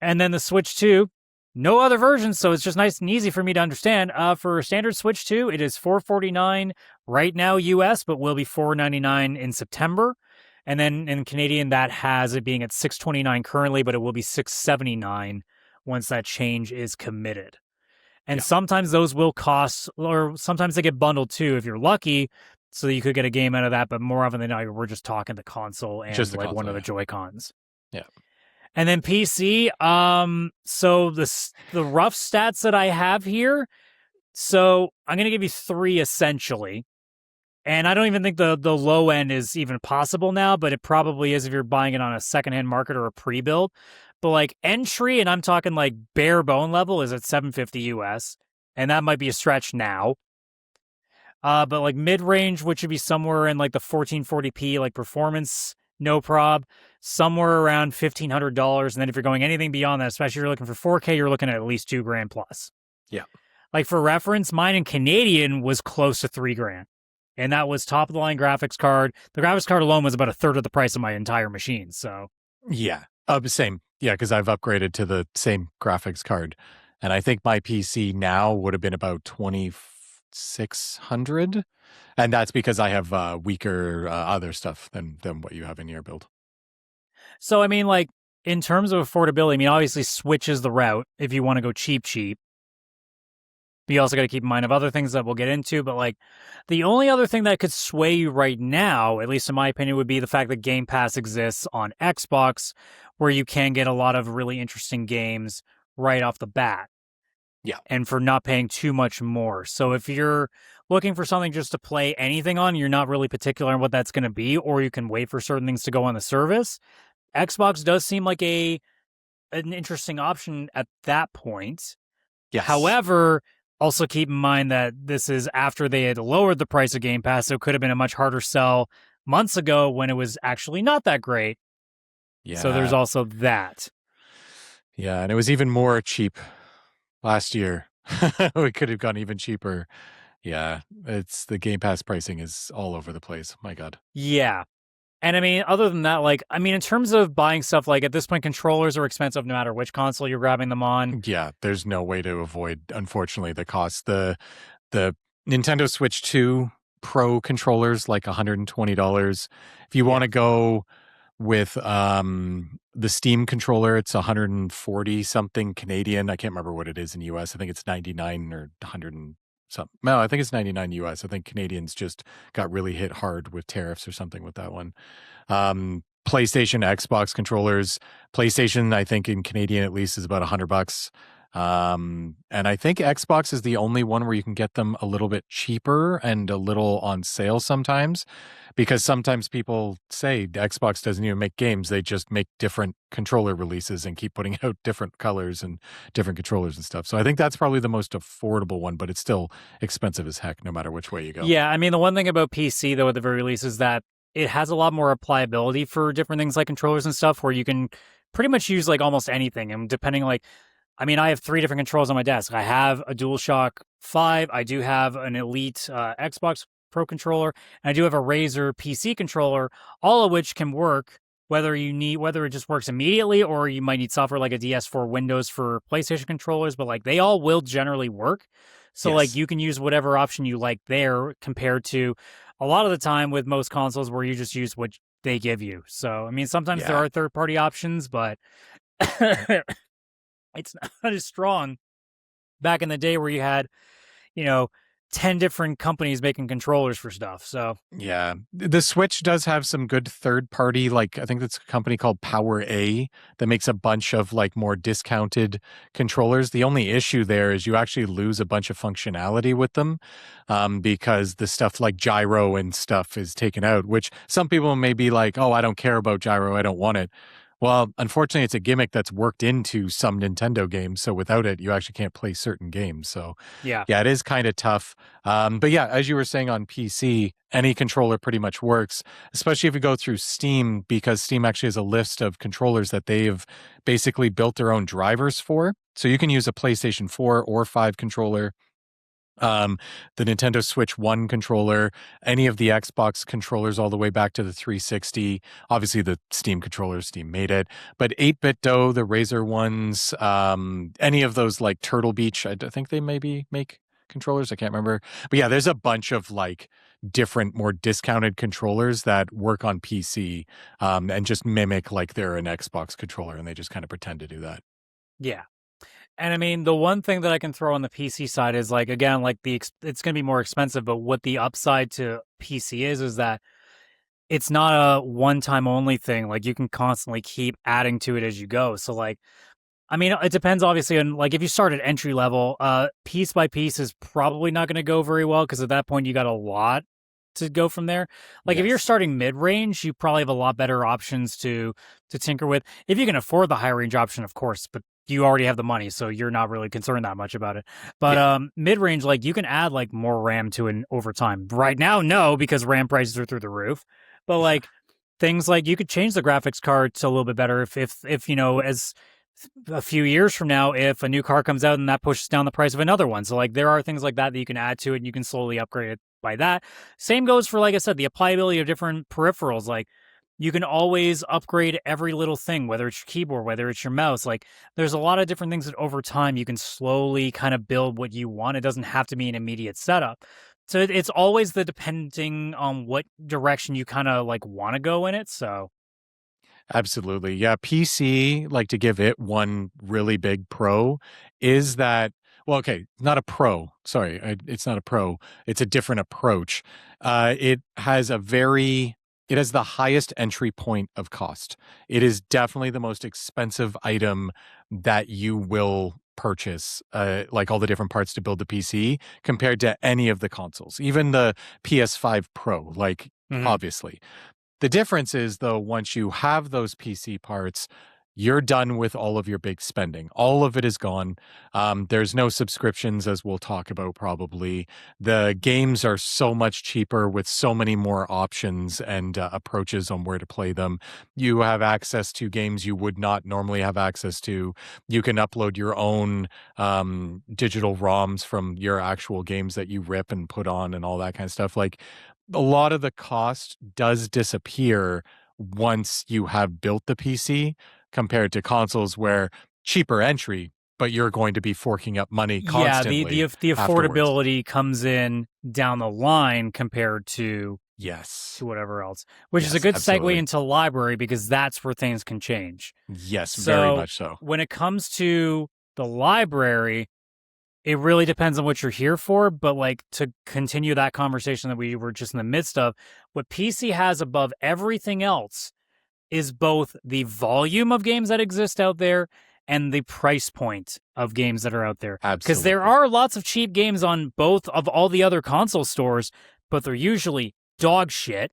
And then the Switch 2, no other versions, so it's just nice and easy for me to understand. For standard Switch 2, it is $449 right now US, but will be $499 in September. And then in Canadian, that has it being at $629 currently, but it will be $679 once that change is committed. And sometimes those will cost, or sometimes they get bundled too if you're lucky, so you could get a game out of that. But more often than not, we're just talking the console and just like one of the Joy-Cons. Yeah. And then PC, so the rough stats that I have here, so I'm going to give you 3 essentially. And I don't even think the low end is even possible now, but it probably is if you're buying it on a secondhand market or a pre-build. But like entry, and I'm talking like bare bone level, is at $750 US, and that might be a stretch now. But like mid-range, which would be somewhere in like the 1440p, like performance, no prob, somewhere around $1,500. And then if you're going anything beyond that, especially if you're looking for 4K, you're looking at least $2,000 plus. Yeah. Like for reference, mine in Canadian was close to $3,000. And that was top of the line graphics card. The graphics card alone was about a third of the price of my entire machine. So yeah, same. Yeah, because I've upgraded to the same graphics card, and I think my PC now would have been about $2,600, and that's because I have weaker other stuff than what you have in your build. So I mean, like in terms of affordability, I mean, obviously Switch is the route if you want to go cheap. But you also got to keep in mind of other things that we'll get into. But like the only other thing that could sway you right now, at least in my opinion, would be the fact that Game Pass exists on Xbox, where you can get a lot of really interesting games right off the bat. Yeah. And for not paying too much more. So if you're looking for something just to play anything on, you're not really particular on what that's going to be, or you can wait for certain things to go on the service, Xbox does seem like an interesting option at that point. Yes. However, also keep in mind that this is after they had lowered the price of Game Pass, so it could have been a much harder sell months ago when it was actually not that great. Yeah. So there's also that. Yeah, and it was even more cheap last year. We could have gone even cheaper. Yeah, it's the Game Pass pricing is all over the place. My God. Yeah. And I mean, other than that, like, I mean, in terms of buying stuff, like at this point, controllers are expensive no matter which console you're grabbing them on. Yeah, there's no way to avoid, unfortunately, the cost. The Nintendo Switch 2 Pro controllers, like $120. If you want to go with the Steam controller, it's 140 something Canadian. I can't remember what it is in US. I think it's 99 or 100 and something. No, I think it's 99 US. I think Canadians just got really hit hard with tariffs or something with that one. PlayStation, Xbox controllers. PlayStation, I think in Canadian at least, is about $100. And I think Xbox is the only one where you can get them a little bit cheaper and a little on sale sometimes, because sometimes people say Xbox doesn't even make games. They just make different controller releases and keep putting out different colors and different controllers and stuff. So I think that's probably the most affordable one, but it's still expensive as heck no matter which way you go. Yeah, I mean, the one thing about PC, though, at the very least, is that it has a lot more applicability for different things like controllers and stuff, where you can pretty much use like almost anything. And depending, like, I mean, I have 3 different controls on my desk. I have a DualShock 5, I do have an Elite Xbox Pro controller, and I do have a Razer PC controller, all of which can work whether it just works immediately or you might need software like a DS4 Windows for PlayStation controllers, but like they all will generally work. So like Yes. you can use whatever option you like there compared to a lot of the time with most consoles where you just use what they give you. So I mean sometimes there Yeah. are third-party options, but it's not as strong back in the day where you had, you know, 10 different companies making controllers for stuff. So, Yeah. The Switch does have some good third party, like I think it's a company called Power A that makes a bunch of like more discounted controllers. The only issue there is you actually lose a bunch of functionality with them, because the stuff like gyro and stuff is taken out, which some people may be like, oh, I don't care about gyro. I don't want it. Well, unfortunately, it's a gimmick that's worked into some Nintendo games. So without it, you actually can't play certain games. So yeah. yeah, it is kind of tough. But yeah, as you were saying on PC, any controller pretty much works, especially if you go through Steam, because Steam actually has a list of controllers that they've basically built their own drivers for. So you can use a PlayStation 4 or 5 controller, um, the Nintendo Switch 1 controller, any of the Xbox controllers all the way back to the 360. Obviously, the Steam controllers, Steam made it. But 8-bit Do, the Razer ones, any of those like Turtle Beach, I think they maybe make controllers. I can't remember. But yeah, there's a bunch of like different, more discounted controllers that work on PC, and just mimic like they're an Xbox controller, and they just kind of pretend to do that. Yeah. And I mean, the one thing that I can throw on the PC side is like, again, like it's going to be more expensive, but what the upside to PC is that it's not a one time only thing. Like you can constantly keep adding to it as you go. So like, I mean, it depends obviously on like if you start at entry level, piece by piece is probably not going to go very well because at that point you got a lot to go from there. Like if you're Yes. starting mid range, you probably have a lot better options to tinker with. If you can afford the high range option, of course, but you already have the money, so you're not really concerned that much about it. But Yeah. mid range, like you can add like more RAM to it over time. Right now, no, because RAM prices are through the roof. But Yeah. like things like you could change the graphics card to a little bit better if you know as a few years from now if a new car comes out and that pushes down the price of another one. So like there are things like that that you can add to it and you can slowly upgrade it by that. Same goes for like I said, the applicability of different peripherals. Like you can always upgrade every little thing, whether it's your keyboard, whether it's your mouse. Like there's a lot of different things that over time you can slowly kind of build what you want. It doesn't have to be an immediate setup. So it's always the depending on what direction you kind of like want to go in it. So Absolutely. Yeah. PC, like to give it one really big pro is that, well, okay, not a pro. Sorry. It's not a pro. It's a different approach. It has it has the highest entry point of cost. It is definitely the most expensive item that you will purchase, like all the different parts to build the PC compared to any of the consoles, even the PS5 Pro, like mhm. obviously. The difference is, though, once you have those PC parts, you're done with all of your big spending. All of it is gone. There's no subscriptions, as we'll talk about probably. The games are so much cheaper with so many more options and approaches on where to play them. You have access to games you would not normally have access to. You can upload your own digital ROMs from your actual games that you rip and put on and all that kind of stuff. Like, a lot of the cost does disappear once you have built the PC compared to consoles where cheaper entry, but you're going to be forking up money Yeah, constantly the afterwards. affordability comes in down the line compared Yes. to whatever else, which is a Yes, good segue absolutely. into library because that's where things can change. Yes, very So much so. when it comes to the library, it really depends on what you're here for. But like to continue that conversation that we were just in the midst of, what PC has above everything else is both the volume of games that exist out there and the price point of games that are out there. Because there Absolutely. are lots of cheap games on both of all the other console stores, but they're usually dog shit,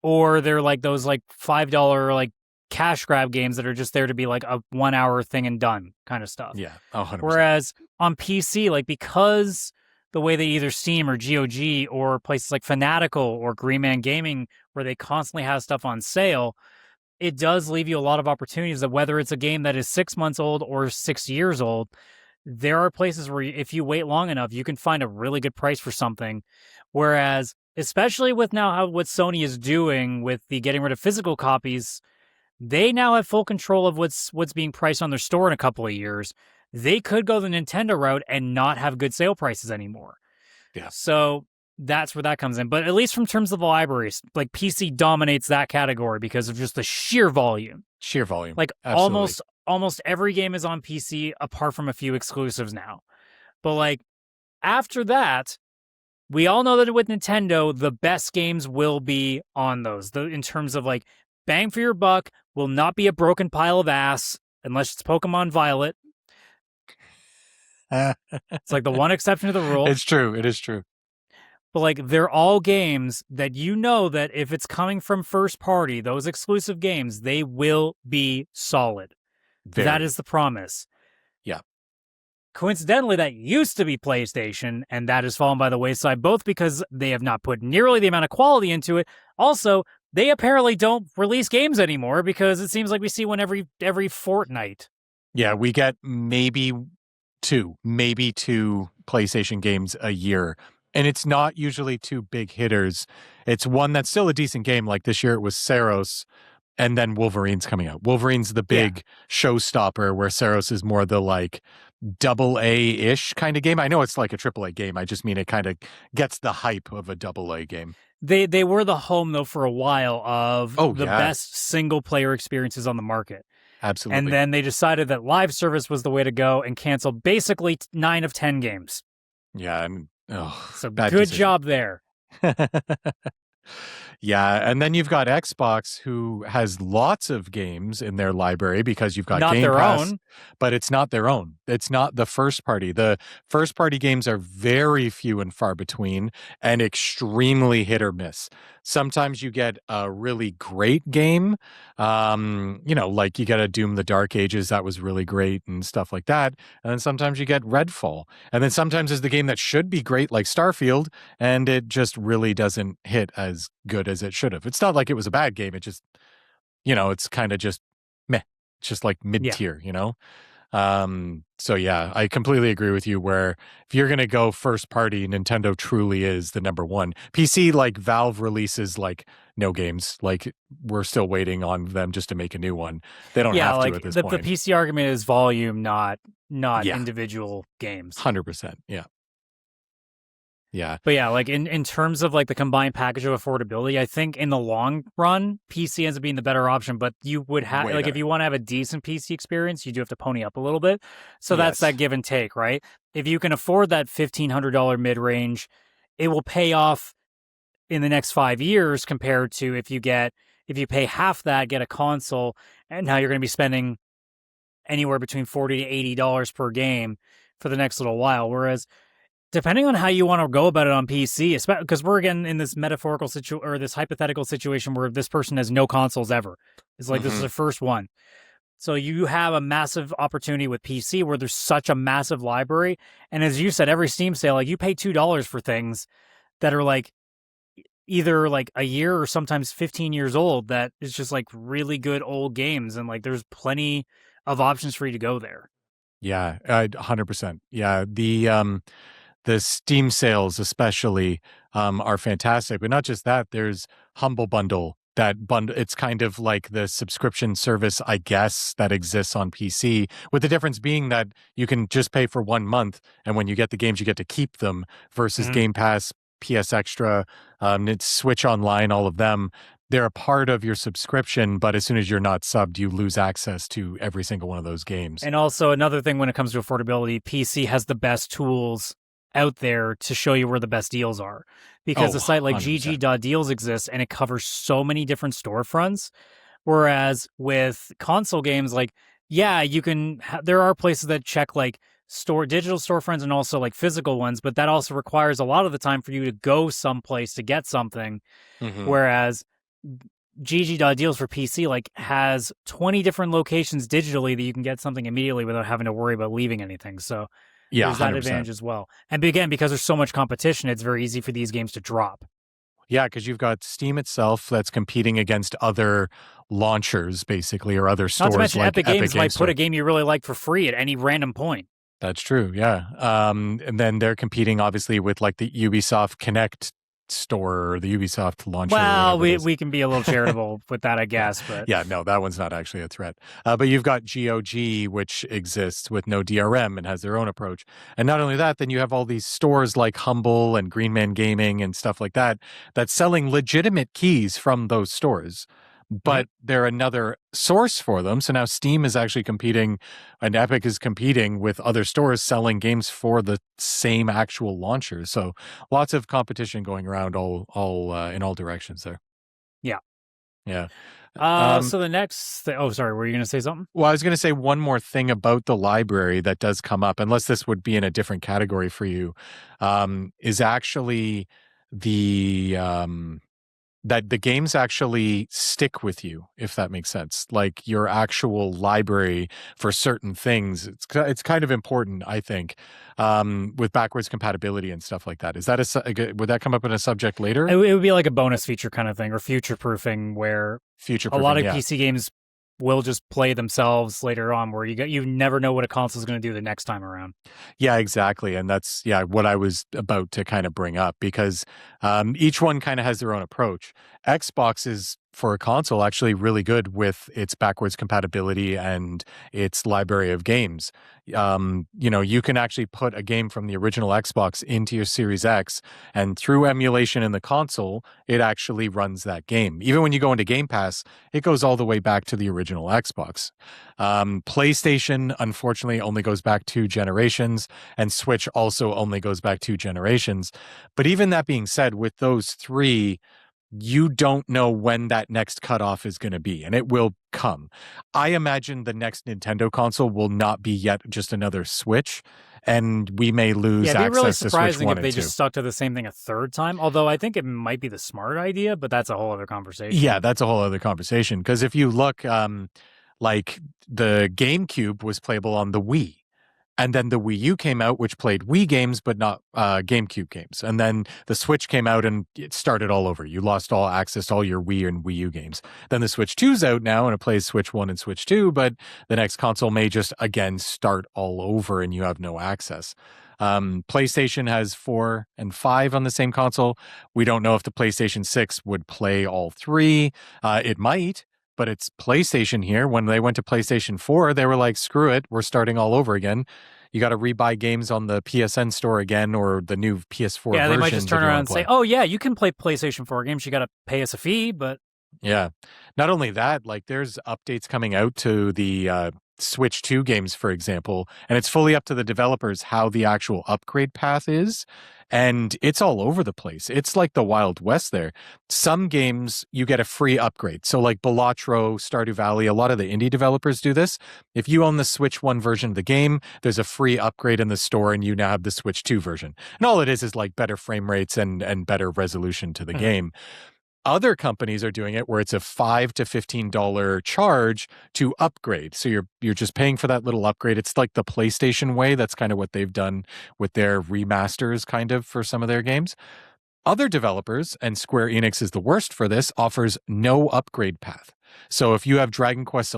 or they're like those like $5 like cash grab games that are just there to be like a 1 hour thing and done kind of stuff. Yeah, 100%. Whereas on PC, like because the way that either Steam or GOG or places like Fanatical or Green Man Gaming, where they constantly have stuff on sale, it does leave you a lot of opportunities that whether it's a game that is 6 months old or 6 years old, there are places where if you wait long enough, you can find a really good price for something. Whereas, especially with now how what Sony is doing with the getting rid of physical copies, they now have full control of what's being priced on their store in a couple of years. They could go the Nintendo route and not have good sale prices anymore. Yeah. So that's where that comes in. But at least from terms of the libraries, like PC dominates that category because of just the sheer volume. Sheer volume. Like Absolutely. almost every game is on PC apart from a few exclusives now. But like after that, we all know that with Nintendo, the best games will be on those. In terms of like bang for your buck, will not be a broken pile of ass unless it's Pokemon Violet. It's like the one exception to the rule. It's true. It is true. But like they're all games that you know that if it's coming from first party, those exclusive games, they will be solid. Very. That is the promise. Yeah. Coincidentally, that used to be PlayStation, and that has fallen by the wayside, both because they have not put nearly the amount of quality into it. Also, they apparently don't release games anymore because it seems like we see one every fortnight. Yeah, we get maybe two PlayStation games a year. And it's not usually two big hitters. It's one that's still a decent game. Like this year it was Saros, and then Wolverine's coming out. Wolverine's the big showstopper, where Saros is more the like AA-ish kind of game. I know it's like a AAA game. I just mean it kind of gets the hype of a AA game. They were the home, though, for a while of best single-player experiences on the market. Absolutely. And then they decided that live service was the way to go and canceled basically 9 of 10 games. Yeah, and so good job there. Yeah, and then you've got Xbox, who has lots of games in their library because you've got not Game their Pass, own. But it's not their own. It's not the first party. The first party games are very few and far between and extremely hit or miss. Sometimes you get a really great game, like you get a Doom the Dark Ages that was really great and stuff like that. And then sometimes you get Redfall. And then sometimes there's the game that should be great, like Starfield, and it just really doesn't hit as good as it should have. It's not like it was a bad game. It just, it's kind of just meh. It's just like mid-tier, So yeah, I completely agree with you where if you're going to go first party, Nintendo truly is the number one. PC, like Valve releases like no games. Like we're still waiting on them just to make a new one. They don't have to at this point. The PC argument is volume, not individual games. 100%. Yeah. Yeah. But yeah, like in terms of like the combined package of affordability, I think in the long run, PC ends up being the better option, but you would have if you want to have a decent PC experience, you do have to pony up a little bit. So that's that give and take, right? If you can afford that $1,500 mid-range, it will pay off in the next 5 years compared to if you pay half that, get a console, and now you're going to be spending anywhere between $40 to $80 per game for the next little while. Whereas depending on how you want to go about it on PC, because we're again in this metaphorical or this hypothetical situation where this person has no consoles ever. It's like this is their first one. So you have a massive opportunity with PC where there's such a massive library. And as you said, every Steam sale, like you pay $2 for things that are like either like a year or sometimes 15 years old that is just like really good old games. And like there's plenty of options for you to go there. Yeah, 100%. Yeah, the Steam sales especially are fantastic. But not just that, there's Humble Bundle. It's kind of like the subscription service, I guess, that exists on PC, with the difference being that you can just pay for 1 month, and when you get the games, you get to keep them, versus Game Pass, PS Extra, it's Switch Online, all of them. They're a part of your subscription, but as soon as you're not subbed, you lose access to every single one of those games. And also another thing when it comes to affordability, PC has the best tools out there to show you where the best deals are, because a site like 100%. gg.deals exists and it covers so many different storefronts, whereas with console games, like Yeah, you can. There are places that check like digital storefronts and also like physical ones, but that also requires a lot of the time for you to go someplace to get something. Mm-hmm. Whereas GG.deals for PC like has 20 different locations digitally that you can get something immediately without having to worry about leaving anything. So Yeah, there's that 100%. advantage as well. And again, because there's so much competition, it's very easy for these games to drop. Yeah, because you've got Steam itself that's competing against other launchers, basically, or other Not to stores mention like Epic Epic Games Game might put Store. a game you really like for free at any random point. That's true. Yeah. And then they're competing obviously with like the Ubisoft Connect store or the Ubisoft launcher or Well, whatever it is. we can be a little charitable with that, I guess, but Yeah, no, that one's not actually a threat. But you've got GOG, which exists with no DRM and has their own approach. And not only that, then you have all these stores like Humble and Green Man Gaming and stuff like that that's selling legitimate keys from those stores. But they're another source for them. So now Steam is actually competing, and Epic is competing with other stores selling games for the same actual launcher. So lots of competition going around all in all directions there. yeah. Yeah. So the next oh, sorry, were you going to say something? Well, I was going to say one more thing about the library that does come up, unless this would be in a different category for you, is actually the that the games actually stick with you, if that makes sense. Like your actual library for certain things, it's kind of important, I think, with backwards compatibility and stuff like that. Is that would that come up in a subject later? It would be like a bonus feature kind of thing, or future proofing, where a lot of PC games will just play themselves later on, where you never know what a console is going to do the next time around. Yeah, exactly. And that's what I was about to kind of bring up, because each one kind of has their own approach. Xbox is, for a console, actually really good with its backwards compatibility and its library of games. You can actually put a game from the original Xbox into your Series X, and through emulation in the console, it actually runs that game. Even when you go into Game Pass, it goes all the way back to the original Xbox. PlayStation, unfortunately, only goes back 2 generations, and Switch also only goes back 2 generations. But even that being said, with those 3, you don't know when that next cutoff is going to be, and it will come. I imagine the next Nintendo console will not be yet just another Switch, and we may lose access to Switch 1 and 2. It'd be really surprising if they just stuck to the same thing a third time, although I think it might be the smart idea, but that's a whole other conversation. Yeah, that's a whole other conversation, because if you look, like the GameCube was playable on the Wii. And then the Wii U came out, which played Wii games, but not GameCube games. And then the Switch came out and it started all over. You lost all access to all your Wii and Wii U games. Then the Switch 2's out now and it plays Switch 1 and Switch 2, but the next console may just, again, start all over and you have no access. PlayStation has 4 and 5 on the same console. We don't know if the PlayStation 6 would play all 3. It might. But it's PlayStation here. When they went to PlayStation 4, they were like, screw it, we're starting all over again. You got to rebuy games on the PSN store again, or the new PS4 version. Yeah, they might just turn around and say, oh, yeah, you can play PlayStation 4 games. You got to pay us a fee, but... Yeah. Not only that, like there's updates coming out to the Switch 2 games, for example, and it's fully up to the developers how the actual upgrade path is. And it's all over the place. It's like the Wild West there. Some games, you get a free upgrade. So like Balatro, Stardew Valley, a lot of the indie developers do this. If you own the Switch 1 version of the game, there's a free upgrade in the store and you now have the Switch 2 version. And all it is like better frame rates and better resolution to the game. Other companies are doing it where it's a $5 to $15 charge to upgrade. So you're just paying for that little upgrade. It's like the PlayStation way. That's kind of what they've done with their remasters kind of for some of their games. Other developers, and Square Enix is the worst for this, offers no upgrade path. So if you have Dragon Quest XI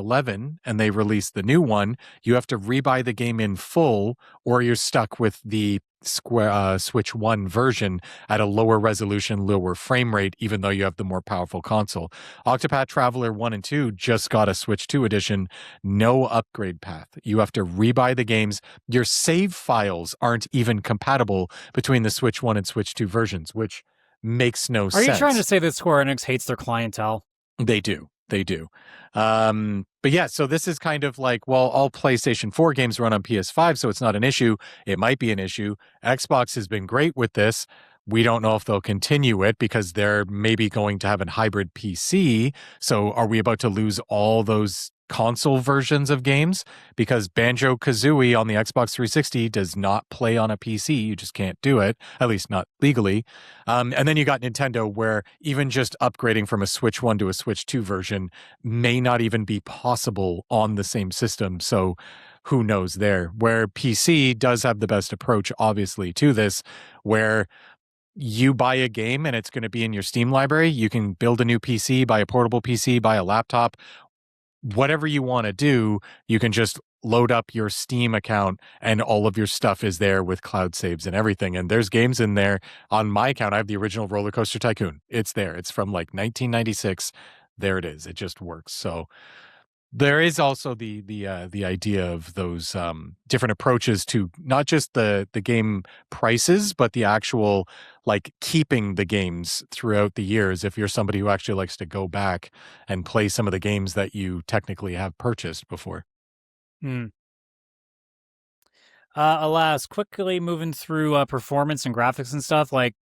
and they release the new one, you have to rebuy the game in full, or you're stuck with the Switch 1 version at a lower resolution, lower frame rate, even though you have the more powerful console. Octopath Traveler 1 and 2 just got a Switch 2 edition, no upgrade path. You have to rebuy the games. Your save files aren't even compatible between the Switch 1 and Switch 2 versions, which makes no sense. Are you trying to say that Square Enix hates their clientele? They do. They do. But yeah, so this is kind of like, well, all PlayStation 4 games run on PS5, so it's not an issue. It might be an issue. Xbox has been great with this. We don't know if they'll continue it because they're maybe going to have a hybrid PC. So are we about to lose all those console versions of games, because Banjo-Kazooie on the Xbox 360 does not play on a PC. You just can't do it, at least not legally. And then you got Nintendo, where even just upgrading from a Switch 1 to a Switch 2 version may not even be possible on the same system. So who knows there? Where PC does have the best approach, obviously, to this, where you buy a game and it's going to be in your Steam library. You can build a new PC, buy a portable PC, buy a laptop, whatever you want to do. You can just load up your Steam account and all of your stuff is there with cloud saves and everything. And there's games in there. On my account, I have the original Roller Coaster Tycoon. It's there. It's from like 1996. There it is. It just works. So there is also the idea of those different approaches to not just the game prices, but the actual like keeping the games throughout the years. If you're somebody who actually likes to go back and play some of the games that you technically have purchased before. Alas, quickly moving through performance and graphics and stuff, like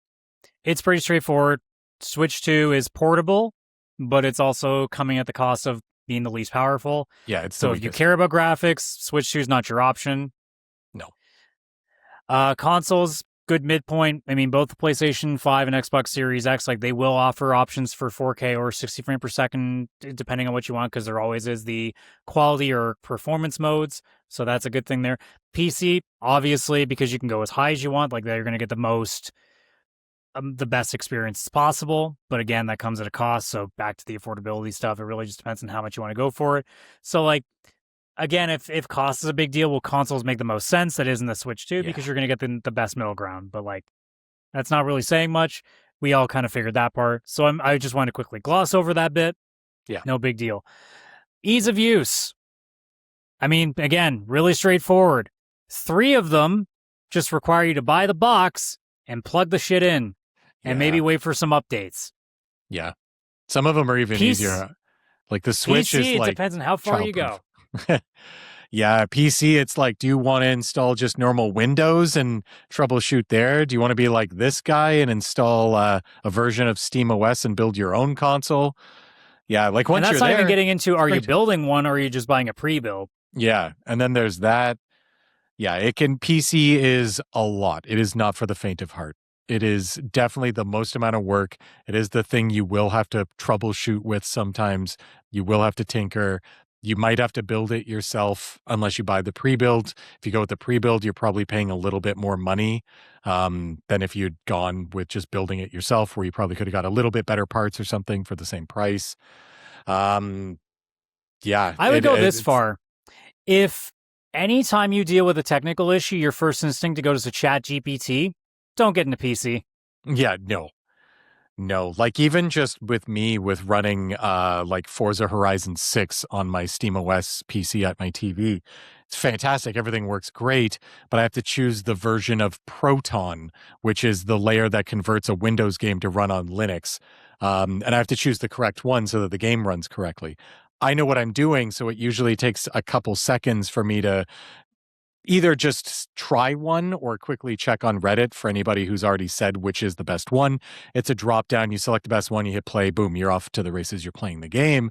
it's pretty straightforward. Switch 2 is portable, but it's also coming at the cost of being the least powerful. Yeah, it's so if you care about graphics, Switch 2 is not your option. No. Consoles, good midpoint. I mean, both the PlayStation 5 and Xbox Series X, like they will offer options for 4K or 60 frames per second, depending on what you want, because there always is the quality or performance modes. So that's a good thing there. PC, obviously, because you can go as high as you want, like they're going to get the best experience possible. But again, that comes at a cost. So back to the affordability stuff, it really just depends on how much you want to go for it. So like, again, if cost is a big deal, will consoles make the most sense? That isn't the Switch 2 because you're going to get the best middle ground. But like, that's not really saying much. We all kind of figured that part. So I just want to quickly gloss over that bit. Yeah. No big deal. Ease of use. I mean, again, really straightforward. 3 of them just require you to buy the box and plug the shit in. And maybe wait for some updates. Yeah. Some of them are even easier. Like the Switch PC, is like... it depends on how far you go. Yeah, PC, it's like, do you want to install just normal Windows and troubleshoot there? Do you want to be like this guy and install a version of SteamOS and build your own console? Yeah, like once you're there... And that's not even getting into, are you building one or are you just buying a pre-build? Yeah, and then there's that. Yeah, PC is a lot. It is not for the faint of heart. It is definitely the most amount of work. It is the thing you will have to troubleshoot with sometimes. You will have to tinker. You might have to build it yourself unless you buy the pre-build. If you go with the pre-build, you're probably paying a little bit more money than if you'd gone with just building it yourself, where you probably could have got a little bit better parts or something for the same price. Yeah. I would go this far. If anytime you deal with a technical issue, your first instinct to go to ChatGPT, don't get into PC. Yeah, no. Like even just with me with running like Forza Horizon 6 on my SteamOS PC at my TV, it's fantastic. Everything works great, but I have to choose the version of Proton, which is the layer that converts a Windows game to run on Linux. And I have to choose the correct one so that the game runs correctly. I know what I'm doing, so it usually takes a couple seconds for me to either just try one or quickly check on Reddit for anybody who's already said which is the best one. It's a drop down. You select the best one, you hit play, boom, you're off to the races. You're playing the game.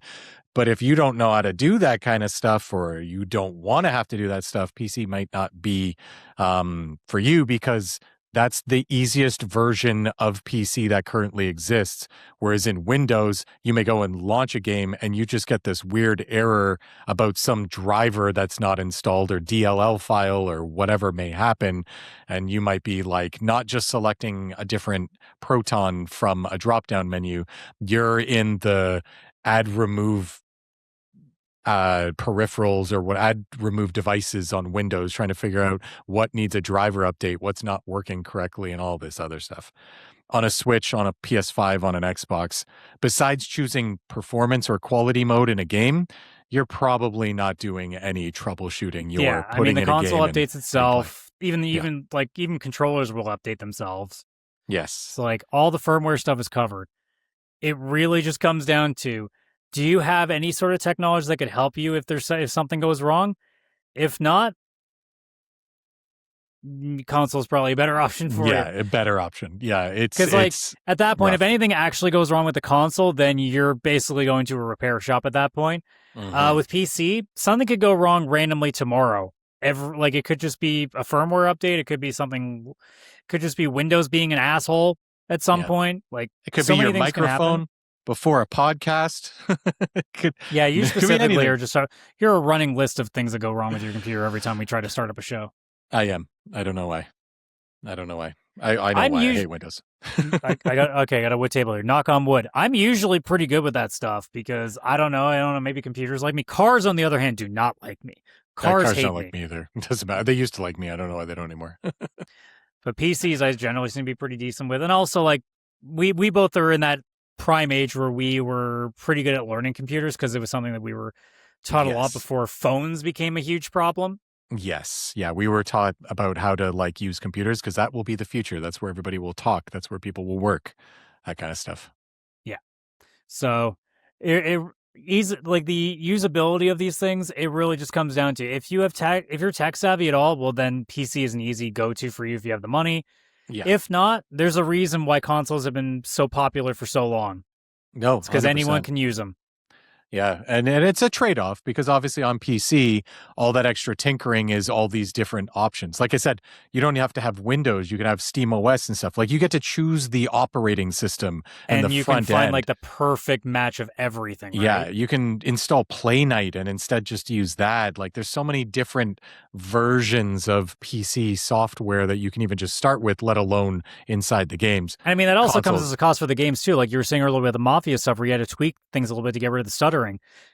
But if you don't know how to do that kind of stuff, or you don't want to have to do that stuff, PC might not be for you, because that's the easiest version of PC that currently exists. Whereas in Windows, you may go and launch a game and you just get this weird error about some driver that's not installed or DLL file or whatever may happen. And you might be like not just selecting a different Proton from a drop-down menu. You're in the add remove peripherals or add remove devices on Windows, trying to figure out what needs a driver update, what's not working correctly, and all this other stuff. On a Switch, on a PS5, on an Xbox, besides choosing performance or quality mode in a game, you're probably not doing any troubleshooting. You're putting the in console a game updates itself. Even controllers will update themselves. Yes. So like all the firmware stuff is covered. It really just comes down to, do you have any sort of technology that could help you if something goes wrong? If not, console is probably a better option for you. Yeah, a better option. Yeah, Because, like, at that point, rough. if anything actually goes wrong with the console, then you're basically going to a repair shop at that point. With PC, something could go wrong randomly tomorrow. Like, it could just be a firmware update. It could be something. Could just be Windows being an asshole at some point. Like, it could so be many your things can happen. microphone before a podcast. You specifically are just you're a running list of things that go wrong with your computer every time we try to start up a show. I am. I don't know why. I know why. I hate Windows. I got a wood table here. Knock on wood. I'm usually pretty good with that stuff because I don't know. Maybe computers like me. Cars, on the other hand, do not like me. Cars hate don't like me either. It doesn't matter. They used to like me. I don't know why they don't anymore. But PCs, I generally seem to be pretty decent with, and also like we both are in that prime age where we were pretty good at learning computers because it was something that we were taught a lot before phones became a huge problem. Yes. Yeah. We were taught about how to like use computers because that will be the future. That's where everybody will talk. That's where people will work. That kind of stuff. Yeah. So like the usability of these things, it really just comes down to if you're tech savvy at all, well then PC is an easy go-to for you if you have the money. Yeah. If not, there's a reason why consoles have been so popular for so long. No, it's because anyone can use them. Yeah, and it's a trade-off because obviously on PC, all that extra tinkering is all these different options. Like I said, you don't have to have Windows. You can have Steam OS and stuff. Like you get to choose the operating system and the you front can find end. like the perfect match of everything. Right? Yeah, you can install Play Night and instead just use that. Like there's so many different versions of PC software that you can even just start with, let alone inside the games. I mean, that also comes as a cost for the games too. Like you were saying earlier with the Mafia stuff where you had to tweak things a little bit to get rid of the stuttering.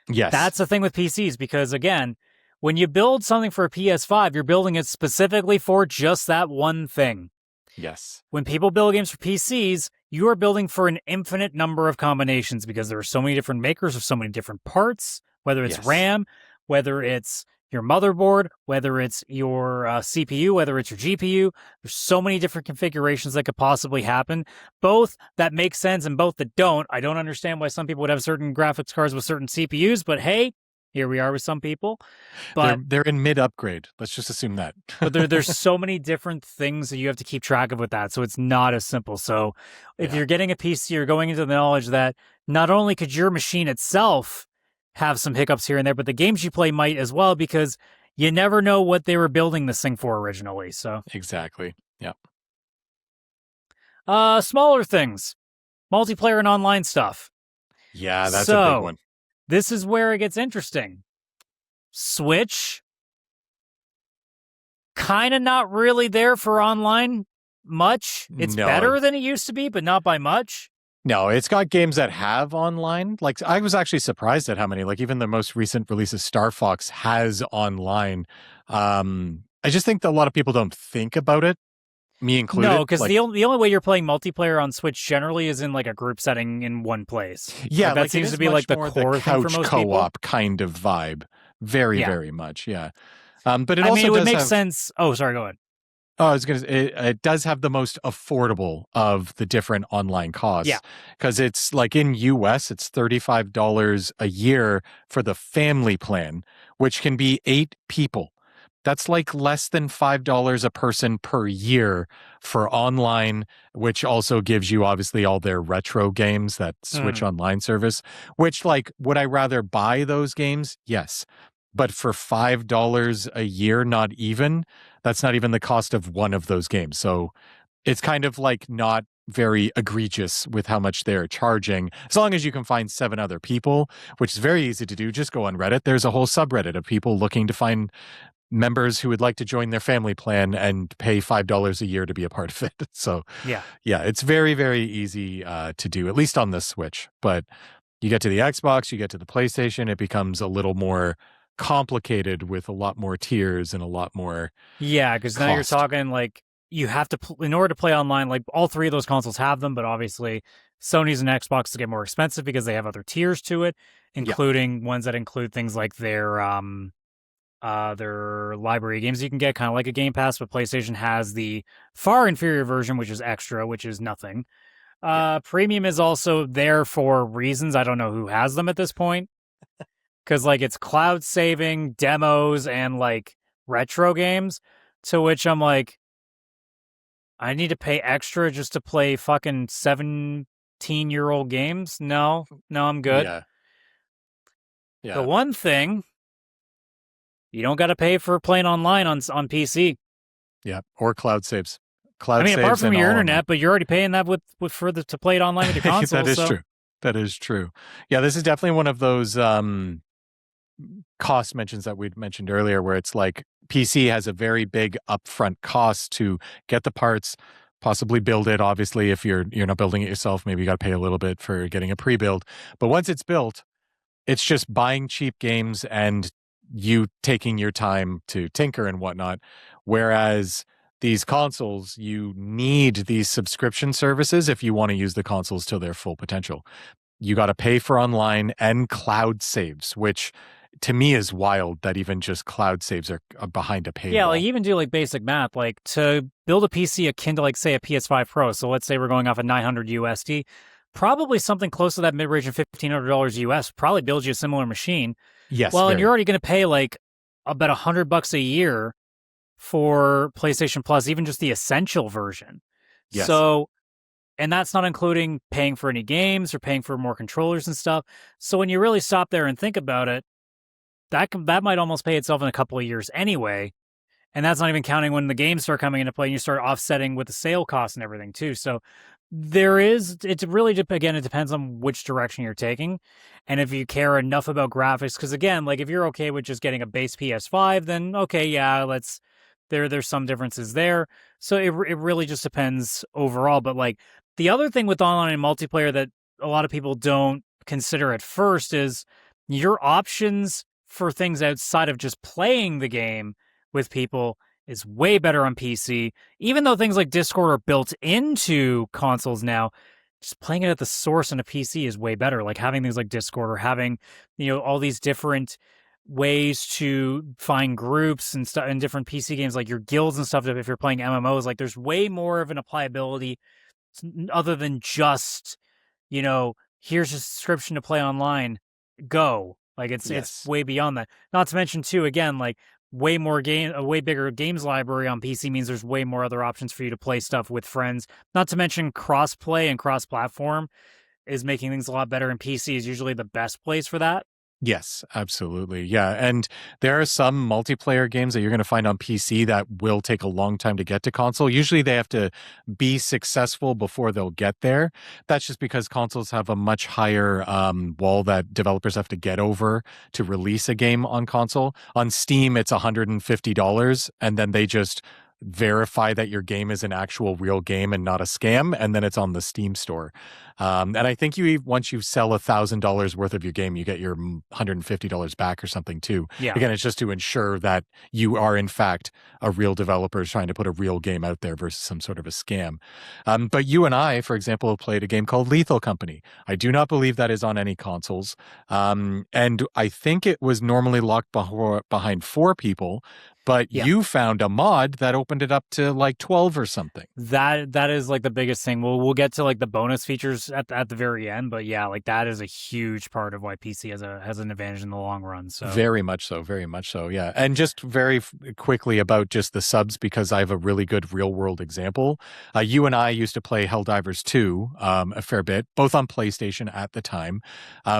Yes. That's the thing with PCs because, again, when you build something for a PS5, you're building it specifically for just that one thing. Yes. When people build games for PCs, you are building for an infinite number of combinations because there are so many different makers of so many different parts, whether it's RAM, whether it's your motherboard, whether it's your CPU, whether it's your GPU. There's so many different configurations that could possibly happen, both that make sense and both that don't. I don't understand why some people would have certain graphics cards with certain CPUs, but hey, here we are with some people. But they're in mid-upgrade. Let's just assume that. But there's so many different things that you have to keep track of with that, so it's not as simple. So if you're getting a PC, you're going into the knowledge that not only could your machine itself have some hiccups here and there, but the games you play might as well, because you never know what they were building this thing for originally. So exactly. Yeah. Smaller things, multiplayer and online stuff. Yeah, that's a big one. This is where it gets interesting. Switch, kind of not really there for online much. It's better than it used to be, but not by much. No, it's got games that have online. Like, I was actually surprised at how many. Like, even the most recent release of Star Fox has online. I just think that a lot of people don't think about it, me included. No, because the only way you're playing multiplayer on Switch generally is in like a group setting in one place. Yeah, that seems to be like the core thing for most co-op people. Kind of vibe. Very, very much. Yeah. But it also it would make sense. Oh, sorry, go ahead. Oh, I was going to say, it does have the most affordable of the different online costs. Yeah. Because it's like in US, it's $35 a year for the family plan, which can be 8 people. That's like less than $5 a person per year for online, which also gives you obviously all their retro games, that Switch Online service, which like, would I rather buy those games? Yes. But for $5 a year, not even, that's not even the cost of one of those games. So it's kind of like not very egregious with how much they're charging, as long as you can find 7 other people, which is very easy to do. Just go on Reddit. There's a whole subreddit of people looking to find members who would like to join their family plan and pay $5 a year to be a part of it. So yeah, it's very, very easy to do, at least on the Switch. But you get to the Xbox, you get to the PlayStation, it becomes a little more complicated with a lot more tiers and a lot more because now you're talking like you have to in order to play online, like all 3 of those consoles have them, but obviously Sony's and Xbox get more expensive because they have other tiers to it, including ones that include things like their library games you can get, kind of like a Game Pass, but PlayStation has the far inferior version, which is extra, which is nothing. Premium is also there for reasons I don't know who has them at this point. Because, like, it's cloud saving, demos, and, like, retro games, to which I'm like, I need to pay extra just to play fucking 17-year-old games. No, I'm good. Yeah. The Yeah. one thing you don't got to pay for playing online on PC. Yeah. Or cloud saves. I Cloud mean, apart saves from and your all online. internet, but you're already paying that with for the to play it online with your console. That is So true. That is true. Yeah, this is definitely one of those cost mentions that we'd mentioned earlier, where it's like PC has a very big upfront cost to get the parts, possibly build it. Obviously, if you're not building it yourself, maybe you got to pay a little bit for getting a pre-build. But once it's built, it's just buying cheap games and you taking your time to tinker and whatnot. Whereas these consoles, you need these subscription services if you want to use the consoles to their full potential. You got to pay for online and cloud saves, which to me is wild that even just cloud saves are behind a paywall. yeah, like even do like basic math, like to build a PC akin to like say a PS5 Pro. So let's say we're going off of 900 USD, probably something close to that mid range of $1,500 US probably builds you a similar machine. Yes. Well, and you're already going to pay like about $100 a year for PlayStation Plus, even just the essential version. Yes. So, and that's not including paying for any games or paying for more controllers and stuff. So when you really stop there and think about it, that might almost pay itself in a couple of years anyway. And that's not even counting when the games start coming into play and you start offsetting with the sale costs and everything too. So it's really, again, it depends on which direction you're taking. And if you care enough about graphics, because again, like if you're okay with just getting a base PS5, then okay, yeah, there's some differences there. So it really just depends overall. But like the other thing with online multiplayer that a lot of people don't consider at first is your options for things outside of just playing the game with people is way better on PC. Even though things like Discord are built into consoles now, just playing it at the source on a PC is way better. Like having things like Discord or having, all these different ways to find groups and stuff in different PC games, like your guilds and stuff. If you're playing MMOs, like there's way more of an applicability other than just, here's a subscription to play online, go. Like it's way beyond that. Not to mention too, again, like a way bigger games library on PC means there's way more other options for you to play stuff with friends. Not to mention cross-play and cross-platform is making things a lot better, and PC is usually the best place for that. Yes, absolutely. Yeah. And there are some multiplayer games that you're going to find on PC that will take a long time to get to console. Usually they have to be successful before they'll get there. That's just because consoles have a much higher wall that developers have to get over to release a game on console. On Steam, it's $150, and then they just verify that your game is an actual real game and not a scam, and then it's on the Steam store. And I think once you sell $1,000 worth of your game, you get your $150 back or something too. Yeah. Again, it's just to ensure that you are in fact a real developer trying to put a real game out there versus some sort of a scam. But you and I, for example, played a game called Lethal Company. I do not believe that is on any consoles. And I think it was normally locked behind 4 people. But you found a mod that opened it up to like 12 or something. That is like the biggest thing. We'll get to like the bonus features at the very end, but yeah, like that is a huge part of why PC has an advantage in the long run. So very much so. Yeah. And just very quickly about just the subs, because I have a really good real world example. You and I used to play Helldivers 2 a fair bit, both on PlayStation at the time,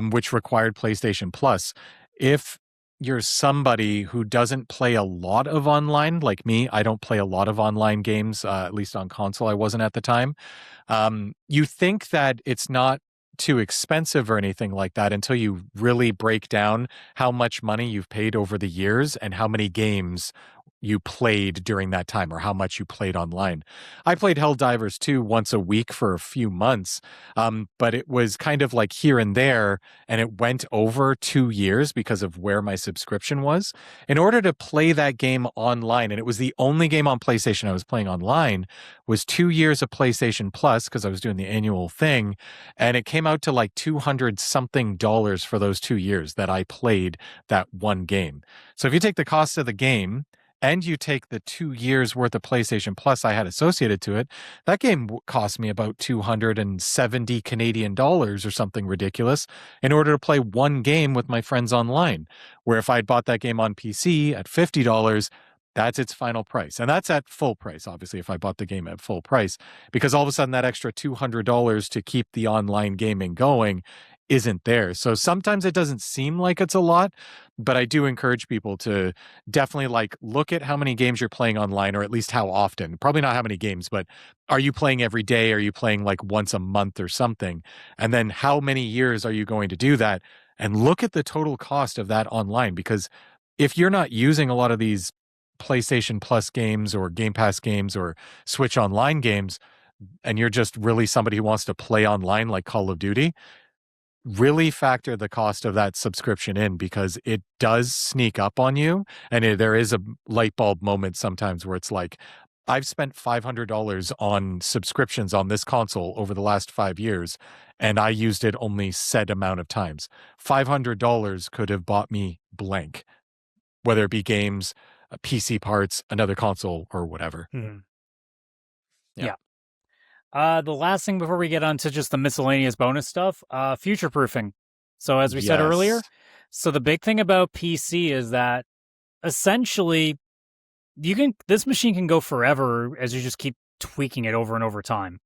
which required PlayStation Plus. If you're somebody who doesn't play a lot of online, like me, I don't play a lot of online games, at least on console. I wasn't at the time. You think that it's not too expensive or anything like that until you really break down how much money you've paid over the years and how many games you played during that time or how much you played online. I played Helldivers 2 once a week for a few months, but it was kind of like here and there, and it went over 2 years because of where my subscription was. In order to play that game online, and it was the only game on PlayStation I was playing online, was 2 years of PlayStation Plus because I was doing the annual thing, and it came out to like $200 something for those 2 years that I played that one game. So if you take the cost of the game and you take the 2 years worth of PlayStation Plus I had associated to it, that game cost me about 270 Canadian dollars or something ridiculous in order to play one game with my friends online. Where if I'd bought that game on PC at $50, That's its final price. And that's at full price, obviously, if I bought the game at full price, because all of a sudden that extra $200 to keep the online gaming going isn't there. So sometimes it doesn't seem like it's a lot, but I do encourage people to definitely like look at how many games you're playing online, or at least how often. Probably not how many games, but are you playing every day? Are you playing like once a month or something? And then how many years are you going to do that? And look at the total cost of that online, because if you're not using a lot of these PlayStation Plus games or Game Pass games or Switch Online games, and you're just really somebody who wants to play online like Call of Duty, really factor the cost of that subscription in, because it does sneak up on you. And there is a light bulb moment sometimes where it's like, I've spent $500 on subscriptions on this console over the last 5 years, and I used it only said amount of times. $500 could have bought me blank, whether it be games, PC parts, another console, or whatever. Mm-hmm. Yeah. The last thing before we get on to just the miscellaneous bonus stuff, future proofing. So as we said earlier, so the big thing about PC is that essentially this machine can go forever as you just keep tweaking it over and over time.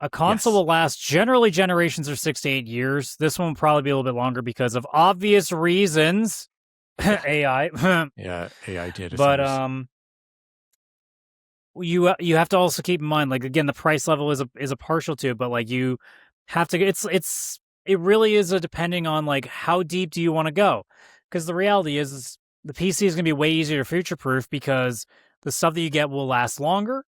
A console will last, generally generations are 6 to 8 years. This one will probably be a little bit longer because of obvious reasons. AI. Yeah, AI data but centers. you have to also keep in mind, like, again, the price level is a partial to it, but like you have to it really is a depending on like how deep do you want to go, because the reality is the PC is going to be way easier to future proof because the stuff that you get will last longer.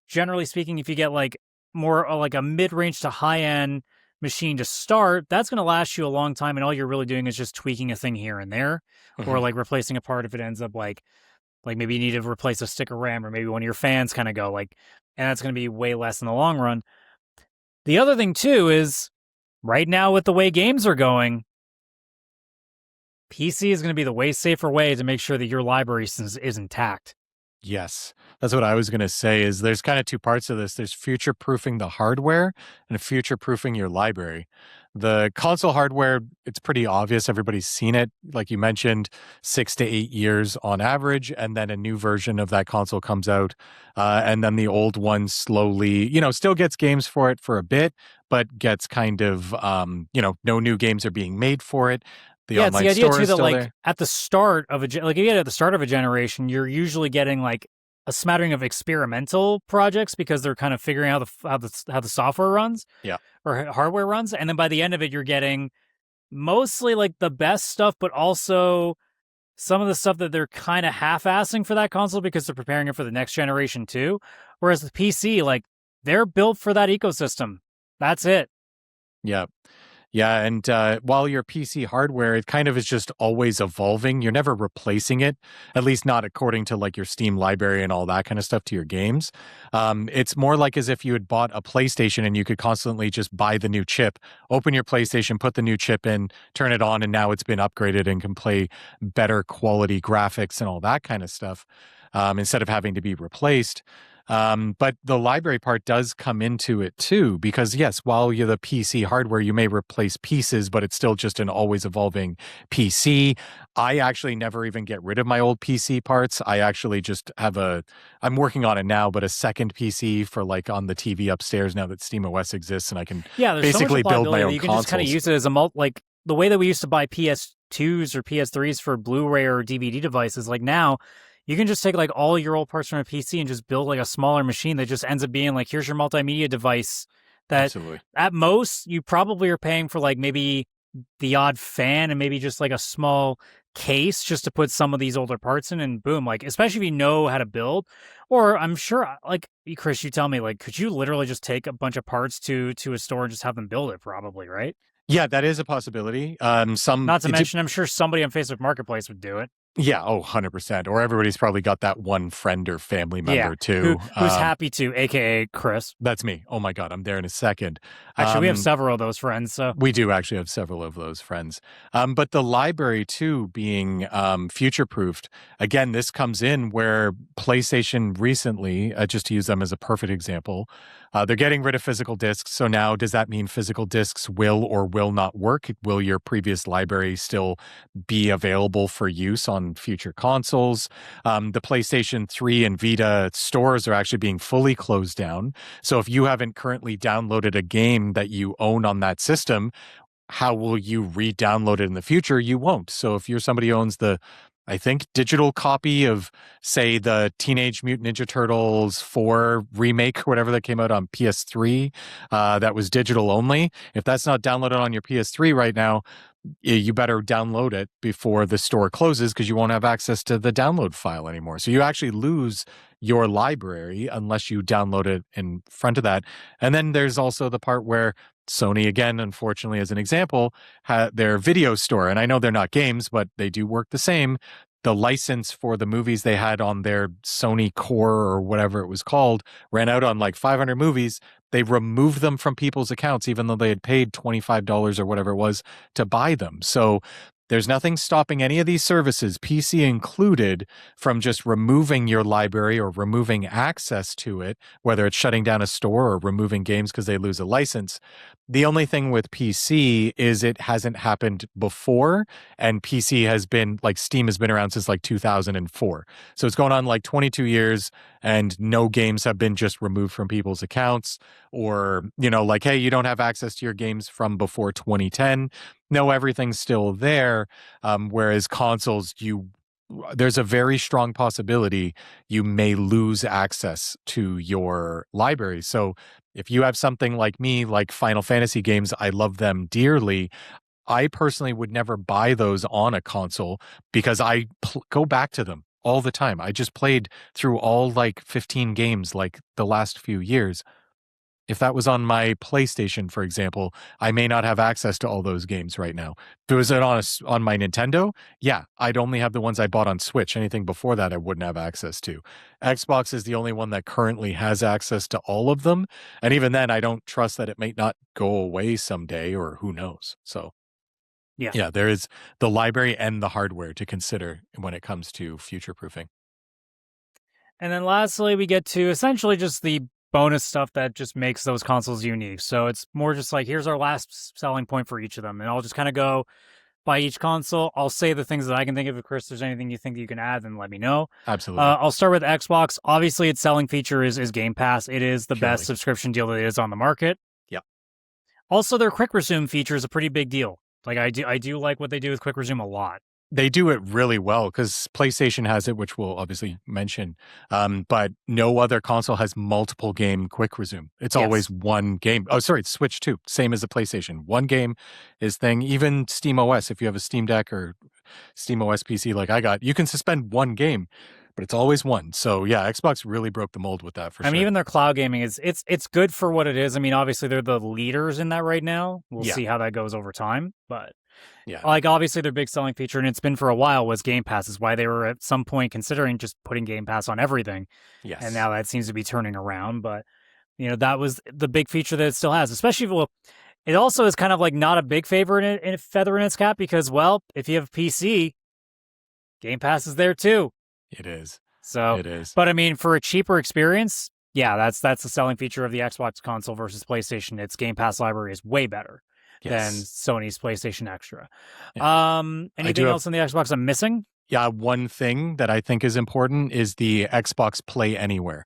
Generally speaking, if you get like more like a mid-range to high-end machine to start, that's going to last you a long time, and all you're really doing is just tweaking a thing here and there, or like replacing a part if it ends up like maybe you need to replace a stick of RAM, or maybe one of your fans kind of go like, and that's going to be way less in the long run. The other thing too is right now with the way games are going, PC is going to be the way safer way to make sure that your library is intact. Yes, that's what I was going to say. Is there's kind of two parts of this. There's future proofing the hardware and future proofing your library. The console hardware, it's pretty obvious. Everybody's seen it. Like you mentioned, 6 to 8 years on average. And then a new version of that console comes out. And then the old one slowly, still gets games for it for a bit, but gets kind of, no new games are being made for it. It's the idea too that like there. at the start of at the start of a generation, you're usually getting like a smattering of experimental projects because they're kind of figuring out how the software runs, or hardware runs, and then by the end of it, you're getting mostly like the best stuff, but also some of the stuff that they're kind of half-assing for that console because they're preparing it for the next generation too. Whereas the PC, like, they're built for that ecosystem. That's it. Yeah. Yeah, and while your PC hardware, it kind of is just always evolving. You're never replacing it, at least not according to like your Steam library and all that kind of stuff to your games. It's more like as if you had bought a PlayStation and you could constantly just buy the new chip, open your PlayStation, put the new chip in, turn it on, and now it's been upgraded and can play better quality graphics and all that kind of stuff, instead of having to be replaced. But the library part does come into it too, because yes, while you're the PC hardware, you may replace pieces, but it's still just an always evolving PC. I actually never even get rid of my old PC parts. I actually just have I'm working on it now, but a second PC for like on the TV upstairs now that SteamOS exists, and I can basically build my own you can consoles. just kind of use it as like the way that we used to buy PS2s or PS3s for Blu-ray or DVD devices. Like now, you can just take like all your old parts from a PC and just build like a smaller machine that just ends up being like, here's your multimedia device that Absolutely. At most you probably are paying for like maybe the odd fan and maybe just like a small case just to put some of these older parts in, and boom, like, especially if you know how to build. Or I'm sure, like, Chris, you tell me, like, could you literally just take a bunch of parts to a store and just have them build it? Probably, right? Yeah, that is a possibility. Not to mention, I'm sure somebody on Facebook Marketplace would do it. Yeah, 100%. Or everybody's probably got that one friend or family member too. Who's happy to, aka Chris. That's me. Oh my God, I'm there in a second. Actually, we have several of those friends. So we do actually have several of those friends. But the library too being future-proofed, again, this comes in where PlayStation recently, just to use them as a perfect example, They're getting rid of physical discs. So now, does that mean physical discs will or will not work? Will your previous library still be available for use on future consoles? The PlayStation 3 and Vita stores are actually being fully closed down. So if you haven't currently downloaded a game that you own on that system, how will you re-download it in the future? You won't. So if you're somebody who owns the, I think, digital copy of, say, the Teenage Mutant Ninja Turtles 4 remake, whatever that came out on PS3, that was digital only. If that's not downloaded on your PS3 right now, you better download it before the store closes, because you won't have access to the download file anymore. So you actually lose your library unless you download it in front of that. And then there's also the part where Sony, again, unfortunately, as an example, had their video store. And I know they're not games, but they do work the same. The license for the movies they had on their Sony Core or whatever it was called ran out on like 500 movies. They removed them from people's accounts, even though they had paid $25 or whatever it was to buy them. So there's nothing stopping any of these services, PC included, from just removing your library or removing access to it, whether it's shutting down a store or removing games because they lose a license. The only thing with PC is it hasn't happened before, and PC has been, like, Steam has been around since like 2004. So it's going on like 22 years, and no games have been just removed from people's accounts, or, like, hey, you don't have access to your games from before 2010. No, everything's still there. Whereas consoles, there's a very strong possibility you may lose access to your library. So if you have something like me, like Final Fantasy games, I love them dearly. I personally would never buy those on a console because I go back to them all the time. I just played through all like 15 games like the last few years. If that was on my PlayStation, for example, I may not have access to all those games right now. If it was on my Nintendo, yeah, I'd only have the ones I bought on Switch. Anything before that, I wouldn't have access to. Xbox is the only one that currently has access to all of them. And even then, I don't trust that it may not go away someday, or who knows. So, yeah, there is the library and the hardware to consider when it comes to future-proofing. And then lastly, we get to essentially just the bonus stuff that just makes those consoles unique. So it's more just like, here's our last selling point for each of them. And I'll just kind of go by each console. I'll say the things that I can think of. If Chris, there's anything you think that you can add, then let me know. Absolutely. I'll start with Xbox. Obviously, its selling feature is Game Pass. It is the Purely. best subscription deal that is on the market. Yep. Also, their quick resume feature is a pretty big deal. Like, I do like what they do with quick resume a lot. They do it really well because PlayStation has it, which we'll obviously mention. But no other console has multiple game quick resume. It's always one game. Oh, sorry, it's Switch too. Same as the PlayStation. One game is thing. Even Steam OS, if you have a Steam Deck or Steam OS PC like I got, you can suspend one game, but it's always one. So yeah, Xbox really broke the mold with that for sure. I mean, even their cloud gaming it's good for what it is. I mean, obviously they're the leaders in that right now. We'll see how that goes over time, but yeah, like obviously their big selling feature, and it's been for a while, was Game Pass. Is why they were at some point considering just putting Game Pass on everything. Yes, and now that seems to be turning around. But that was the big feature that it still has. Especially it also is kind of like not a big favorite in feather in its cap because, well, if you have a PC, Game Pass is there too. It is. So it is. But I mean, for a cheaper experience, yeah, that's the selling feature of the Xbox console versus PlayStation. Its Game Pass library is way better than Sony's PlayStation Extra. Yeah. Anything else on the Xbox I'm missing? Yeah, one thing that I think is important is the Xbox Play Anywhere.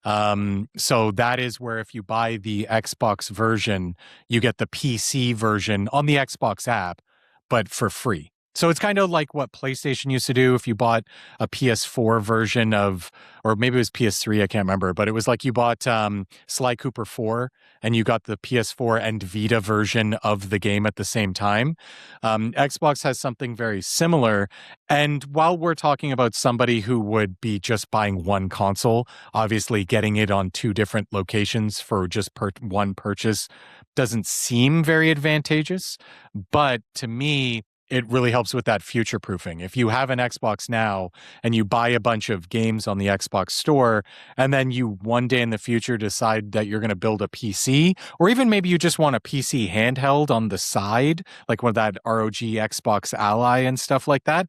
So that is where if you buy the Xbox version, you get the PC version on the Xbox app, but for free. So it's kind of like what PlayStation used to do if you bought a PS4 version of, or maybe it was PS3, I can't remember, but it was like you bought Sly Cooper 4 and you got the PS4 and Vita version of the game at the same time. Xbox has something very similar. And while we're talking about somebody who would be just buying one console, obviously getting it on two different locations for just one purchase doesn't seem very advantageous. But to me, it really helps with that future proofing. If you have an Xbox now and you buy a bunch of games on the Xbox store, and then you one day in the future decide that you're going to build a PC, or even maybe you just want a PC handheld on the side, like with that ROG Xbox Ally and stuff like that,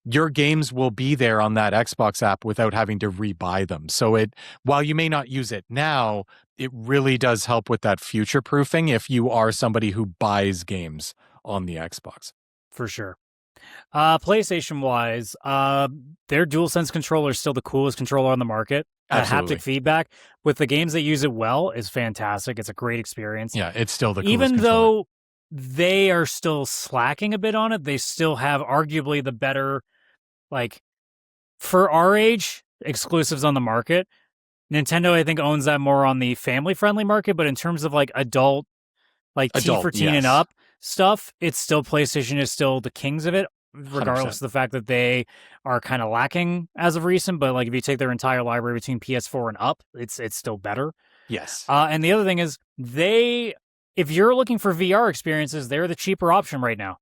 your games will be there on that Xbox app without having to rebuy them. So while you may not use it now, it really does help with that future proofing if you are somebody who buys games on the Xbox. For sure. PlayStation wise, their DualSense controller is still the coolest controller on the market. Absolutely. Haptic feedback with the games that use it well is fantastic. It's a great experience. Yeah, it's still the coolest Even controller. though they are still slacking a bit on it, they still have arguably the better, like, for our age, exclusives on the market. Nintendo, I think, owns that more on the family-friendly market, but in terms of, like, adult, like, T14 and up stuff, it's still, PlayStation is still the kings of it, regardless 100%. of the fact that they are kind of lacking as of recent. But, like, if you take their entire library between PS4 and up, it's still better. Yes. And the other thing is, if you're looking for VR experiences, they're the cheaper option right now.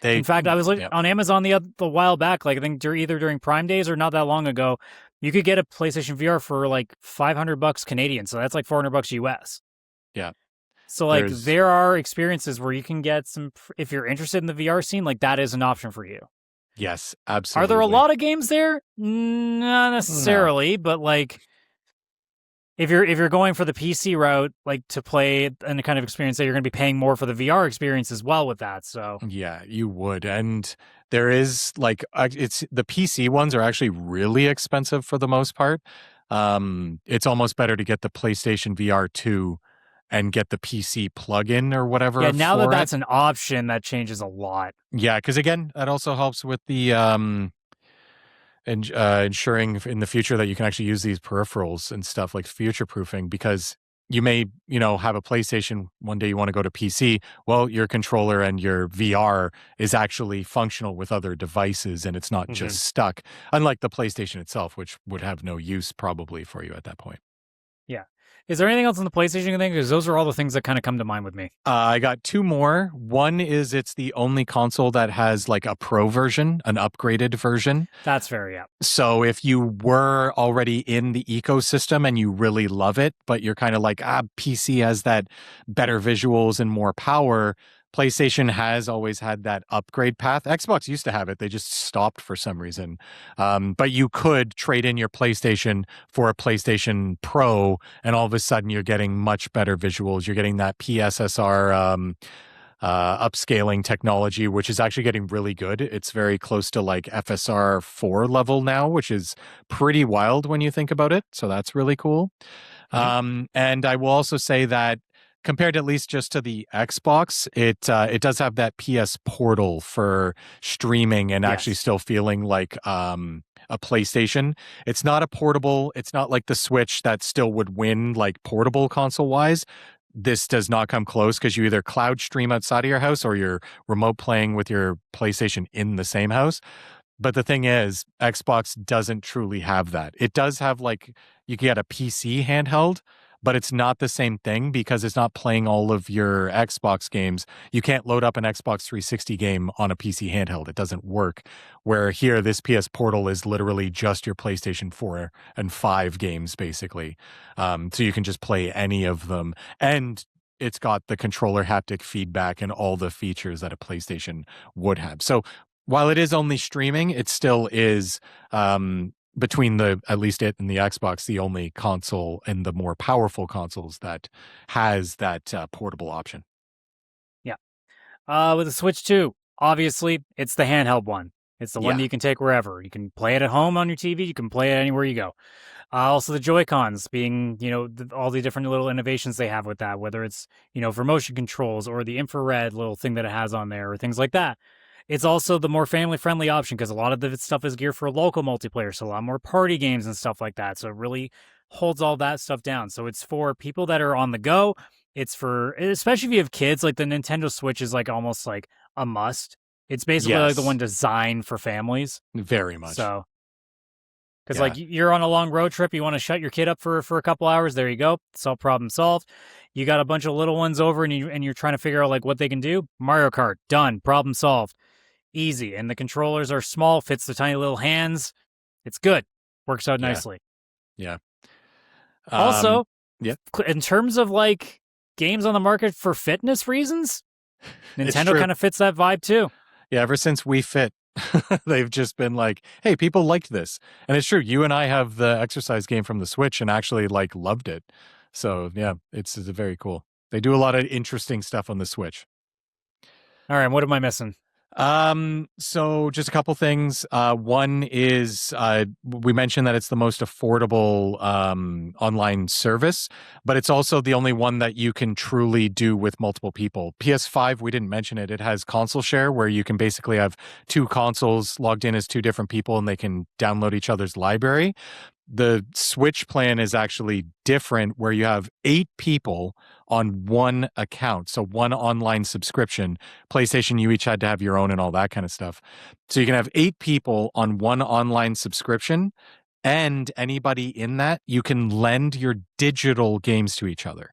In fact, I was looking on Amazon the while back, like I think either during Prime Days or not that long ago, you could get a PlayStation VR for like $500 Canadian. So that's like $400 US. Yeah. So like there are experiences where you can get some, if you're interested in the VR scene, like that is an option for you. Yes, absolutely. Are there a lot of games there? Not necessarily, but like if you're going for the PC route, like to play and the kind of experience that you're going to be paying more for the VR experience as well with that. So yeah, you would. And there is like, it's the PC ones are actually really expensive for the most part. It's almost better to get the PlayStation VR 2 and get the PC plug-in or whatever. Yeah, now that that's an option, that changes a lot. Yeah, because again, that also helps with the ensuring in the future that you can actually use these peripherals and stuff, like future-proofing, because you may, have a PlayStation, one day you want to go to PC. Well, your controller and your VR is actually functional with other devices and it's not just stuck, unlike the PlayStation itself, which would have no use probably for you at that point. Yeah. Is there anything else on the PlayStation thing? Because those are all the things that kind of come to mind with me. I got two more. One is it's the only console that has like a pro version, an upgraded version. That's fair, yeah. So if you were already in the ecosystem and you really love it, but you're kind of like, PC has that better visuals and more power, PlayStation has always had that upgrade path. Xbox used to have it. They just stopped for some reason. But you could trade in your PlayStation for a PlayStation Pro, and all of a sudden you're getting much better visuals. You're getting that PSSR upscaling technology, which is actually getting really good. It's very close to like FSR 4 level now, which is pretty wild when you think about it. So that's really cool. And I will also say that compared at least just to the Xbox, it does have that PS Portal for streaming and actually still feeling like a PlayStation. It's not a portable. It's not like the Switch that still would win like portable console wise. This does not come close because you either cloud stream outside of your house or you're remote playing with your PlayStation in the same house. But the thing is, Xbox doesn't truly have that. It does have like, you can get a PC handheld, but it's not the same thing because it's not playing all of your Xbox games. You can't load up an Xbox 360 game on a PC handheld. It doesn't work. Where here, this PS Portal is literally just your PlayStation 4 and 5 games, basically. So you can just play any of them. And it's got the controller haptic feedback and all the features that a PlayStation would have. So while it is only streaming, it still is... between at least it and the Xbox, the only console and the more powerful consoles that has that portable option. Yeah. With the Switch 2, obviously, it's the handheld one. It's the one that you can take wherever. You can play it at home on your TV. You can play it anywhere you go. Also, the Joy-Cons being, all the different little innovations they have with that, whether it's, for motion controls or the infrared little thing that it has on there or things like that. It's also the more family-friendly option because a lot of the stuff is geared for local multiplayer, so a lot more party games and stuff like that. So it really holds all that stuff down. So it's for people that are on the go. It's for, especially if you have kids, like the Nintendo Switch is like almost like a must. It's basically like the one designed for families. Very much. So, because like you're on a long road trip, you want to shut your kid up for a couple hours. There you go. Problem solved. You got a bunch of little ones over and you're trying to figure out like what they can do. Mario Kart, done. Problem solved. easy. And the controllers are small, fits the tiny little hands. It's good. Works out nicely. Yeah. Also, yeah. in terms of like games on the market for fitness reasons, Nintendo kind of fits that vibe too. Yeah, ever since Wii Fit, they've just been like, hey, people liked this. And it's true. You and I have the exercise game from the Switch and actually like loved it. So yeah, it's very cool. They do a lot of interesting stuff on the Switch. All right, what am I missing? So just a couple things. One is we mentioned that it's the most affordable online service, but it's also the only one that you can truly do with multiple people. PS5, we didn't mention it. It has console share where you can basically have two consoles logged in as two different people and they can download each other's library. The Switch plan is actually different where you have 8 people on one account. So one online subscription. PlayStation, you each had to have your own and all that kind of stuff. So you can have 8 people on one online subscription, and anybody in that, you can lend your digital games to each other,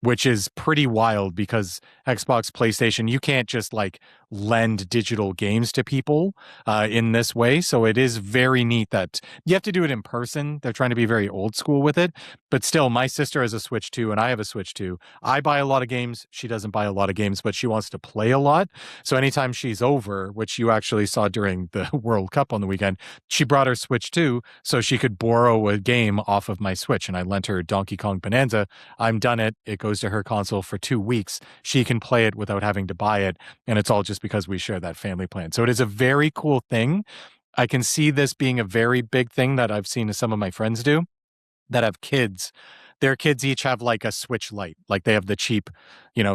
which is pretty wild because Xbox, PlayStation, you can't just like lend digital games to people in this way. So it is very neat that you have to do it in person. They're trying to be very old school with it. But still, my sister has a Switch 2 and I have a Switch 2. I buy a lot of games. She doesn't buy a lot of games, but she wants to play a lot. So anytime she's over, which you actually saw during the World Cup on the weekend, she brought her Switch 2 so she could borrow a game off of my Switch. And I lent her Donkey Kong Bonanza. I'm done it. It goes to her console for 2 weeks. She can play it without having to buy it. And it's all just because we share that family plan. So it is a very cool thing. I can see this being a very big thing that I've seen some of my friends do that have kids. Their kids each have like a Switch Lite, like they have the cheap,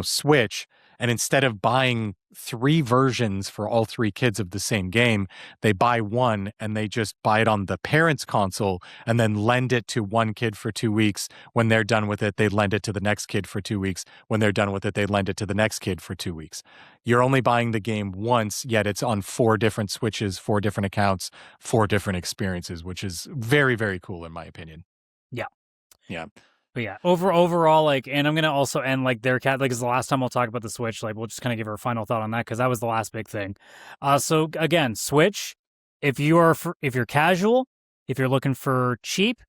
Switch. And instead of buying 3 versions for all 3 kids of the same game, they buy one and they just buy it on the parent's console and then lend it to one kid for 2 weeks. When they're done with it, they lend it to the next kid for 2 weeks. When they're done with it, they lend it to the next kid for 2 weeks. You're only buying the game once, yet it's on 4 different Switches, 4 different accounts, 4 different experiences, which is very, very cool in my opinion. Yeah. Yeah. But yeah, overall, like, and I'm gonna also end like their cat, like, is the last time we'll talk about the Switch. Like, we'll just kind of give her a final thought on that because that was the last big thing. So again, Switch, if you're casual, if you're looking for cheap,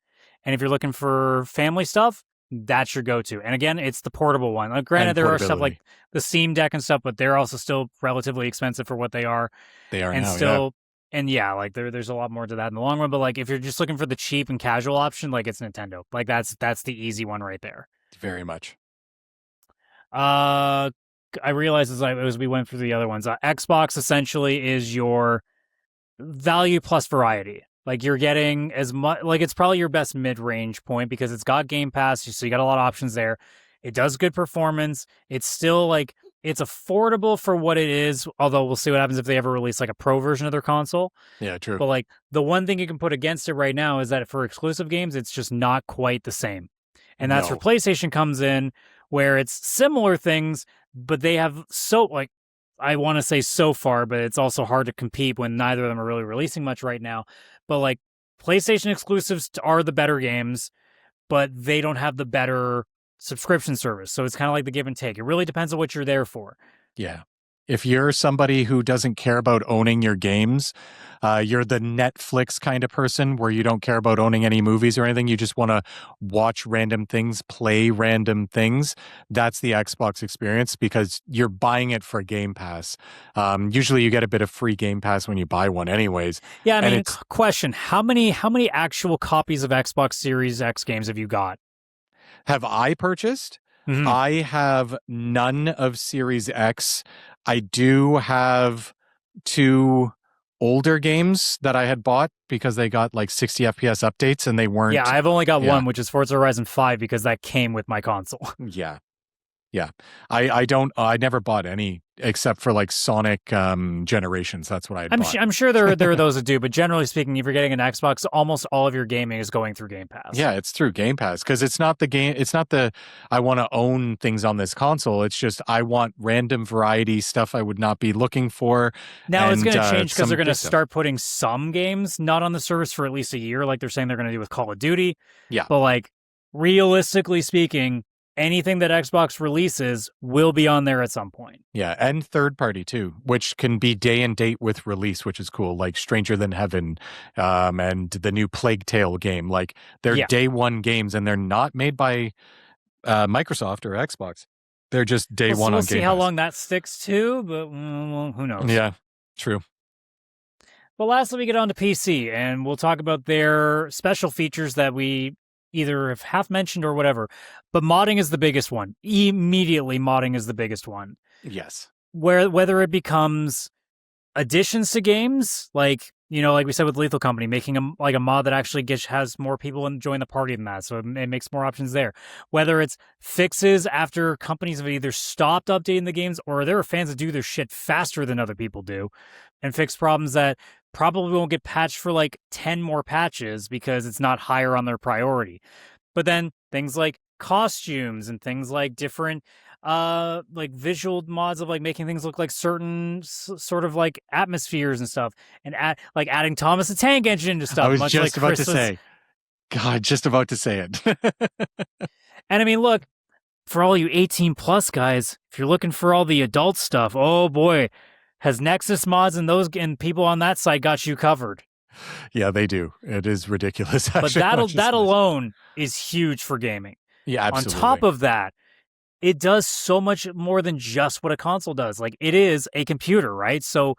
and if you're looking for family stuff, that's your go-to. And again, it's the portable one. Like, granted, there are stuff like the Steam Deck and stuff, but they're also still relatively expensive for what they are. They are and now, still. Yeah. And yeah, like there's a lot more to that in the long run. But like if you're just looking for the cheap and casual option, like it's Nintendo. Like that's the easy one right there. Very much. I realized as we went through the other ones, Xbox essentially is your value plus variety. Like you're getting as much, like it's probably your best mid-range point because it's got Game Pass, so you got a lot of options there. It does good performance. It's still like it's affordable for what it is, although we'll see what happens if they ever release like a pro version of their console. Yeah, true. But like the one thing you can put against it right now is that for exclusive games, it's just not quite the same. And that's where PlayStation comes in, where it's similar things, but they have I want to say so far, but it's also hard to compete when neither of them are really releasing much right now. But like PlayStation exclusives are the better games, but they don't have the better subscription service. So it's kind of like the give and take. It really depends on what you're there for. Yeah. If you're somebody who doesn't care about owning your games, you're the Netflix kind of person where you don't care about owning any movies or anything. You just want to watch random things, play random things. That's the Xbox experience because you're buying it for Game Pass. Usually you get a bit of free Game Pass when you buy one anyways. Yeah, I mean, question, how many actual copies of Xbox Series X games have you got? Have I purchased? Mm-hmm. I have none of Series X. I do have 2 older games that I had bought because they got like 60 FPS updates and they weren't. Yeah, I've only got one, which is Forza Horizon 5 because that came with my console. Yeah. Yeah. I never bought any except for like Sonic Generations. That's what I bought. I'm sure there are those that do, but generally speaking, if you're getting an Xbox, almost all of your gaming is going through Game Pass. Yeah, it's through Game Pass because it's not the I want to own things on this console. It's just I want random variety stuff I would not be looking for. Now it's going to change because they're going to start putting some games not on the service for at least a year, like they're saying they're going to do with Call of Duty. Yeah. But like realistically speaking, anything that Xbox releases will be on there at some point. Yeah, and third party too, which can be day and date with release, which is cool. Like Stranger Than Heaven, and the new Plague Tale game. Like they're day one games, and they're not made by Microsoft or Xbox. They're just day one we'll on Game Pass. We'll see how long that sticks too, but who knows? Yeah, true. But lastly, we get on to PC, and we'll talk about their special features that we either have half mentioned or whatever. But modding is the biggest one. Immediately, modding is the biggest one. Yes. Whether it becomes additions to games, like we said with Lethal Company, making a mod that actually has more people join the party than that, so it makes more options there. Whether it's fixes after companies have either stopped updating the games, or there are fans that do their shit faster than other people do, and fix problems that probably won't get patched for like 10 more patches because it's not higher on their priority. But then things like costumes and things like different like visual mods of like making things look like certain sort of like atmospheres and stuff, and adding Thomas the Tank Engine to stuff. I was just about to say, God, just about to say it. And I mean, look, for all you 18 plus guys, if you're looking for all the adult stuff, oh boy, has Nexus mods and those people on that site got you covered. Yeah, they do. It is ridiculous. Actually, but that alone is huge for gaming. Yeah, absolutely. On top of that, it does so much more than just what a console does. Like, it is a computer, right? So,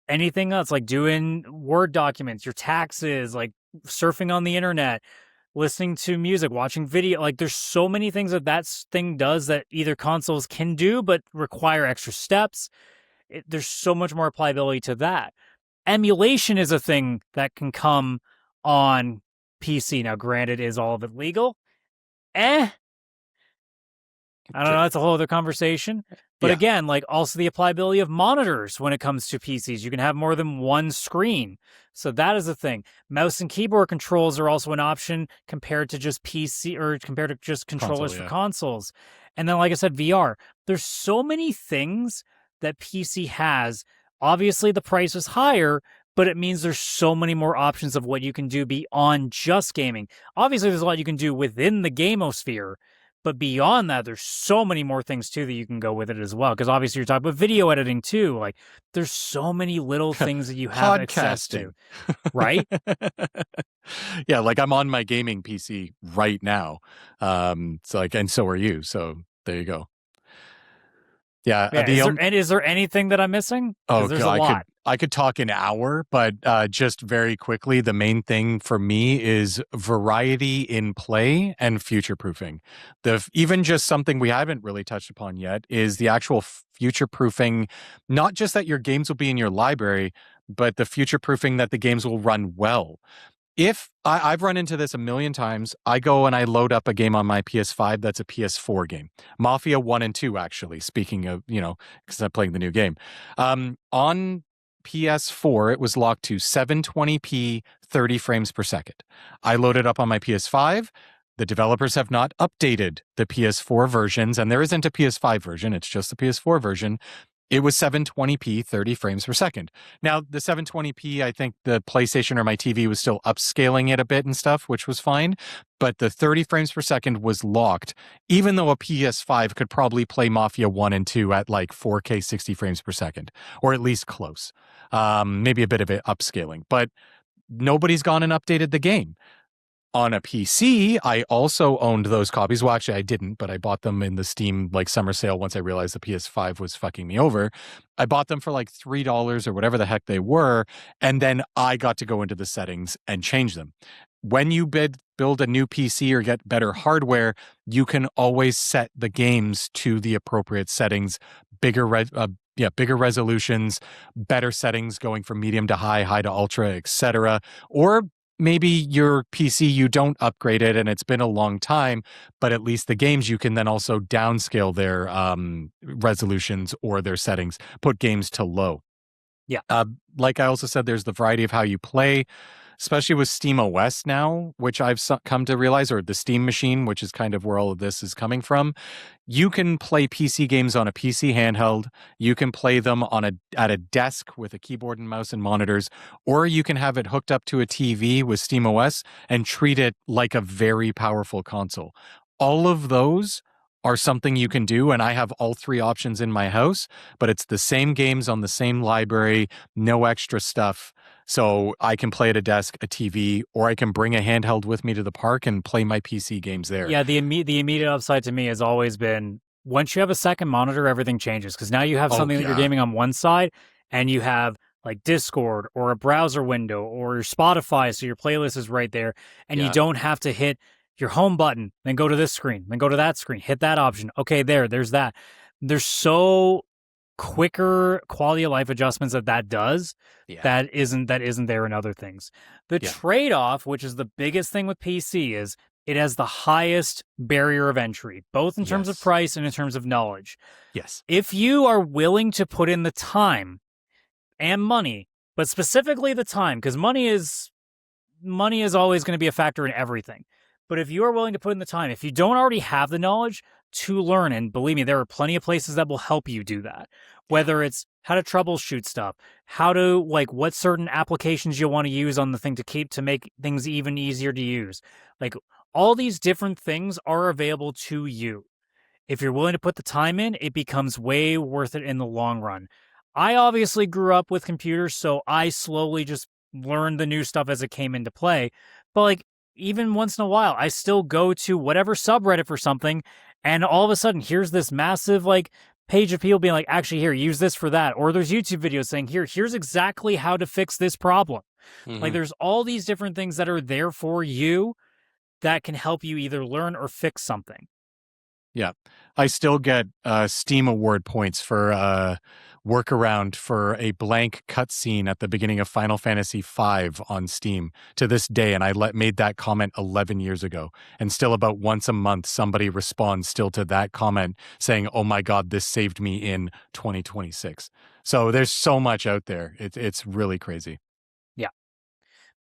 anything else, like doing Word documents, your taxes, like surfing on the internet, listening to music, watching video, like there's so many things that thing does that either consoles can do but require extra steps. There's so much more applicability to that. Emulation is a thing that can come on PC. Now, granted, is all of it legal? I don't know. That's a whole other conversation. But again, like also the applicability of monitors when it comes to PCs. You can have more than one screen. So that is a thing. Mouse and keyboard controls are also an option compared to just PC or compared to just controllers for consoles. And then, like I said, VR. There's so many things that PC has. Obviously, the price is higher, but it means there's so many more options of what you can do beyond just gaming. Obviously, there's a lot you can do within the gamosphere, but beyond that, there's so many more things too that you can go with it as well. Because obviously, you're talking about video editing too. Like, there's so many little things that you have access to, right? Yeah, like I'm on my gaming PC right now. So like, and so are you. So there you go. Yeah. Is there anything that I'm missing? Oh, there's a lot. I could talk an hour, but just very quickly, the main thing for me is variety in play and future-proofing. Even just something we haven't really touched upon yet is the actual future-proofing, not just that your games will be in your library, but the future-proofing that the games will run well. If I've run into this a million times, I go and I load up a game on my PS5 that's a PS4 game. Mafia 1 and 2, actually, speaking of, because I'm playing the new game. On PS4, it was locked to 720p, 30 frames per second. I loaded up on my PS5. The developers have not updated the PS4 versions, and there isn't a PS5 version. It's just the PS4 version. It was 720p, 30 frames per second. Now, the 720p, I think the PlayStation or my TV was still upscaling it a bit and stuff, which was fine. But the 30 frames per second was locked, even though a PS5 could probably play Mafia 1 and 2 at like 4K 60 frames per second, or at least close. Maybe a bit of it upscaling. But nobody's gone and updated the game. On a PC, I also owned those copies. Well, actually, I didn't, but I bought them in the Steam summer sale once I realized the PS5 was fucking me over. I bought them for like $3 or whatever the heck they were, and then I got to go into the settings and change them. When you build a new PC or get better hardware, you can always set the games to the appropriate settings, bigger resolutions, better settings going from medium to high, high to ultra, etc. Or maybe your PC, you don't upgrade it and it's been a long time, but at least the games you can then also downscale their resolutions or their settings, put games to low. Yeah. Like I also said, there's the variety of how you play, especially with Steam OS now, which I've come to realize, or the Steam machine, which is kind of where all of this is coming from. You can play PC games on a PC handheld. You can play them at a desk with a keyboard and mouse and monitors, or you can have it hooked up to a TV with Steam OS and treat it like a very powerful console. all of those are something you can do, and I have all three options in my house, but it's the same games on the same library, no extra stuff. So I can play at a desk, a TV, or I can bring a handheld with me to the park and play my PC games there. Yeah, the immediate upside to me has always been once you have a second monitor, everything changes because now you have something that you're gaming on one side, and you have like Discord or a browser window or your Spotify, so your playlist is right there, and you don't have to hit your home button, then go to this screen, then go to that screen, hit that option. Okay, there's that. There's so quicker quality of life adjustments that does that isn't there in other things. The trade-off, which is the biggest thing with PC, is it has the highest barrier of entry, both in terms of price and in terms of knowledge. Yes. If you are willing to put in the time and money, but specifically the time, because money is always going to be a factor in everything. But if you are willing to put in the time, if you don't already have the knowledge to learn, and believe me, there are plenty of places that will help you do that, whether it's how to troubleshoot stuff, how to, like, what certain applications you'll want to use on the thing to make things even easier to use. Like, all these different things are available to you. If you're willing to put the time in, it becomes way worth it in the long run. I obviously grew up with computers, so I slowly just learned the new stuff as it came into play. But, like, even once in a while, I still go to whatever subreddit for something, and all of a sudden, here's this massive, like, page of people being like, actually, here, use this for that. Or there's YouTube videos saying, here's exactly how to fix this problem. Like, there's all these different things that are there for you that can help you either learn or fix something. Yeah. I still get Steam Award points for workaround for a blank cutscene at the beginning of Final Fantasy V on Steam to this day. And I made that comment 11 years ago. And still about once a month, somebody responds still to that comment saying, oh my God, this saved me in 2026. So there's so much out there. It's really crazy. Yeah.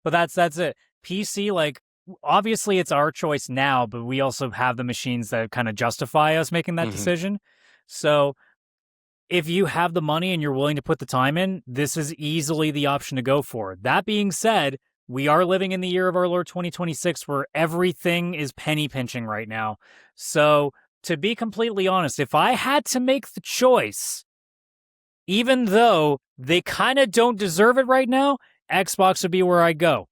But that's it. PC, like, obviously it's our choice now, but we also have the machines that kind of justify us making that decision. So if you have the money and you're willing to put the time in, this is easily the option to go for. That being said, we are living in the year of our Lord 2026 where everything is penny pinching right now. So to be completely honest, if I had to make the choice, even though they kind of don't deserve it right now, Xbox would be where I go.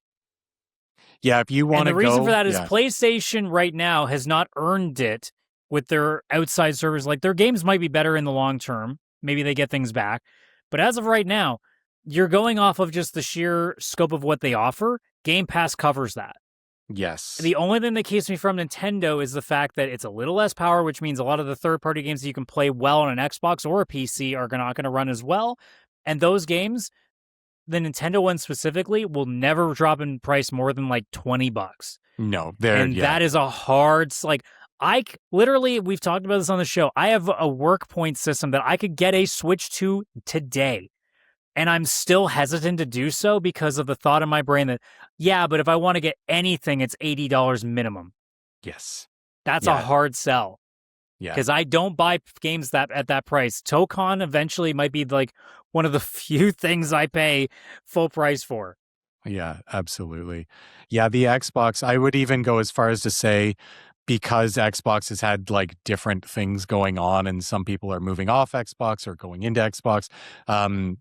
Yeah, if you want to go... And the reason for that is PlayStation right now has not earned it with their outside servers. Like, their games might be better in the long term. Maybe they get things back. But as of right now, you're going off of just the sheer scope of what they offer. Game Pass covers that. Yes. The only thing that keeps me from Nintendo is the fact that it's a little less power, which means a lot of the third-party games that you can play well on an Xbox or a PC are not going to run as well. And those games, the Nintendo one specifically, will never drop in price more than like $20. No, that is a hard, like, we've talked about this on the show. I have a work point system that I could get a Switch to today, and I'm still hesitant to do so because of the thought in my brain that, yeah, but if I want to get anything, it's $80 minimum. Yes. That's a hard sell. Yeah. Because I don't buy games that at that price. Tokon eventually might be like one of the few things I pay full price for. Yeah, absolutely. Yeah, the Xbox, I would even go as far as to say, because Xbox has had like different things going on and some people are moving off Xbox or going into Xbox,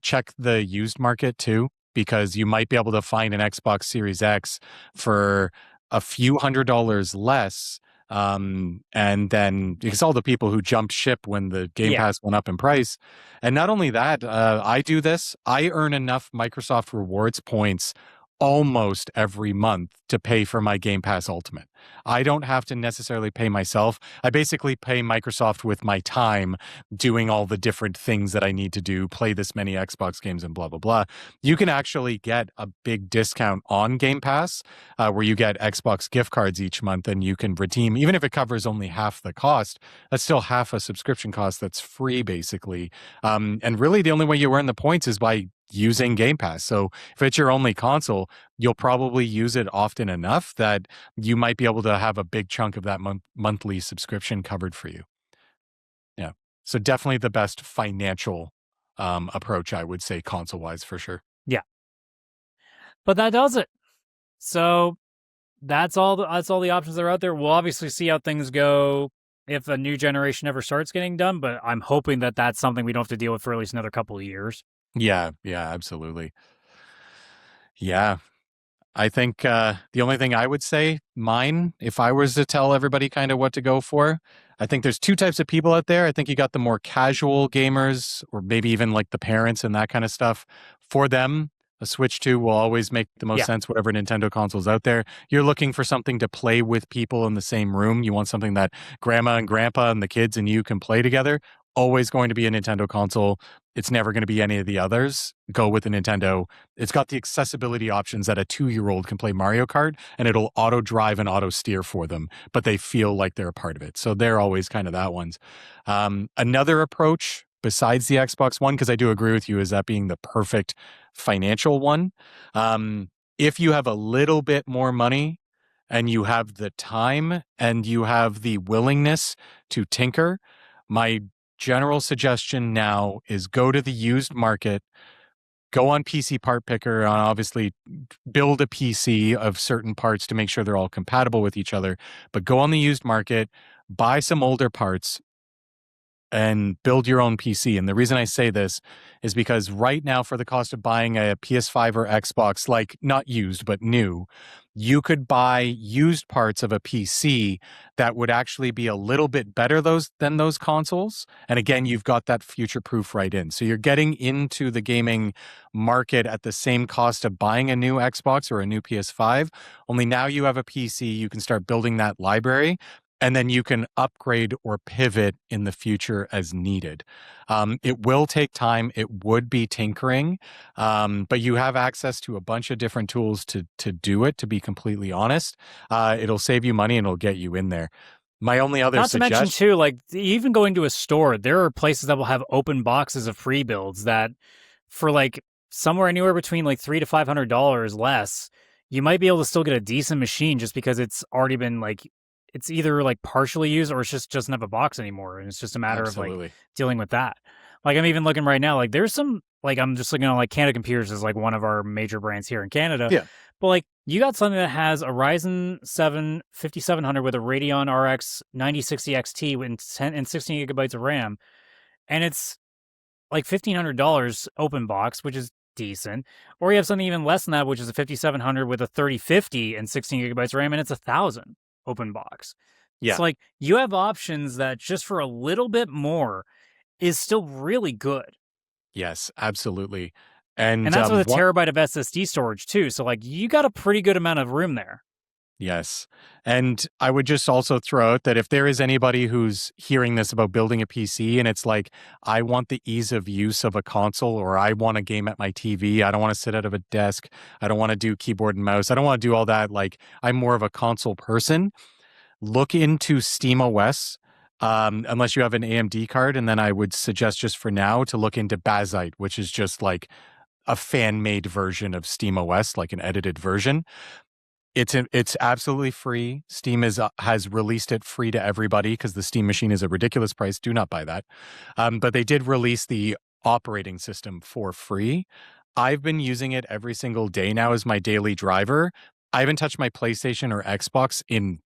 check the used market too, because you might be able to find an Xbox Series X for a few $100s less. And then because all the people who jumped ship when the Game Pass went up in price. And not only that, I do this. I earn enough Microsoft rewards points almost every month to pay for my Game Pass Ultimate. I don't have to necessarily pay myself. I basically pay Microsoft with my time doing all the different things that I need to do, play this many Xbox games and blah, blah, blah. You can actually get a big discount on Game Pass where you get Xbox gift cards each month and you can redeem, even if it covers only half the cost, that's still half a subscription cost that's free basically. And really the only way you earn the points is by using Game Pass. So if it's your only console, you'll probably use it often enough that you might be able to have a big chunk of that monthly subscription covered for you. Yeah. So definitely the best financial approach, I would say, console-wise for sure. Yeah. But that does it. So that's all the options that are out there. We'll obviously see how things go if a new generation ever starts getting done, but I'm hoping that that's something we don't have to deal with for at least another couple of years. Yeah, absolutely. Yeah. I think the only thing I would say, mine, if I was to tell everybody kind of what to go for, I think there's two types of people out there. I think you got the more casual gamers, or maybe even like the parents and that kind of stuff. For them, a Switch 2 will always make the most Yeah. sense, whatever Nintendo console's out there. You're looking for something to play with people in the same room. You want something that grandma and grandpa and the kids and you can play together. Always going to be a Nintendo console. It's never going to be any of the others. Go with the Nintendo. It's got the accessibility options that a 2-year-old can play Mario Kart, and it'll auto drive and auto steer for them, but they feel like they're a part of it. So they're always kind of that ones. Another approach besides the Xbox One, because I do agree with you, is that being the perfect financial one. If you have a little bit more money and you have the time and you have the willingness to tinker, my general suggestion now is go to the used market, go on PC Part Picker, and obviously build a PC of certain parts to make sure they're all compatible with each other. But go on the used market, buy some older parts, and build your own PC. And the reason I say this is because right now, for the cost of buying a PS5 or Xbox, like not used, but new, you could buy used parts of a PC that would actually be a little bit better than those consoles. And again, you've got that future proof right in. So you're getting into the gaming market at the same cost of buying a new Xbox or a new PS5. Only now you have a PC, you can start building that library. And then you can upgrade or pivot in the future as needed. It will take time. It would be tinkering, but you have access to a bunch of different tools to do it, to be completely honest. It'll save you money and it'll get you in there. My only other Not to mention too, like even going to a store, there are places that will have open boxes of free builds that for like somewhere anywhere between like $300 to $500 less, you might be able to still get a decent machine just because it's already been like it's either like partially used or it's just doesn't have a box anymore, and it's just a matter of like dealing with that. Like I'm even looking right now, like there's some like I'm just looking on like Canada Computers is like one of our major brands here in Canada. Yeah. But like you got something that has a Ryzen 7 5700 with a Radeon RX 9060 XT with 10 and 16 gigabytes of RAM, and it's like $1,500 open box, which is decent. Or you have something even less than that, which is a 5700 with a 3050 and 16 gigabytes of RAM, and it's 1,000 open box. Yeah. So like you have options that just for a little bit more is still really good. Yes, absolutely. And that's with a terabyte of SSD storage too. So like you got a pretty good amount of room there. Yes. And I would just also throw out that if there is anybody who's hearing this about building a PC and it's like, I want the ease of use of a console, or I want to game at my TV, I don't want to sit out of a desk, I don't want to do keyboard and mouse, I don't want to do all that. Like, I'm more of a console person. Look into SteamOS, unless you have an AMD card. And then I would suggest just for now to look into Bazite, which is just like a fan-made version of SteamOS, like an edited version. It's absolutely free. Steam has released it free to everybody because the Steam machine is a ridiculous price. Do not buy that. But they did release the operating system for free. I've been using it every single day now as my daily driver. I haven't touched my PlayStation or Xbox in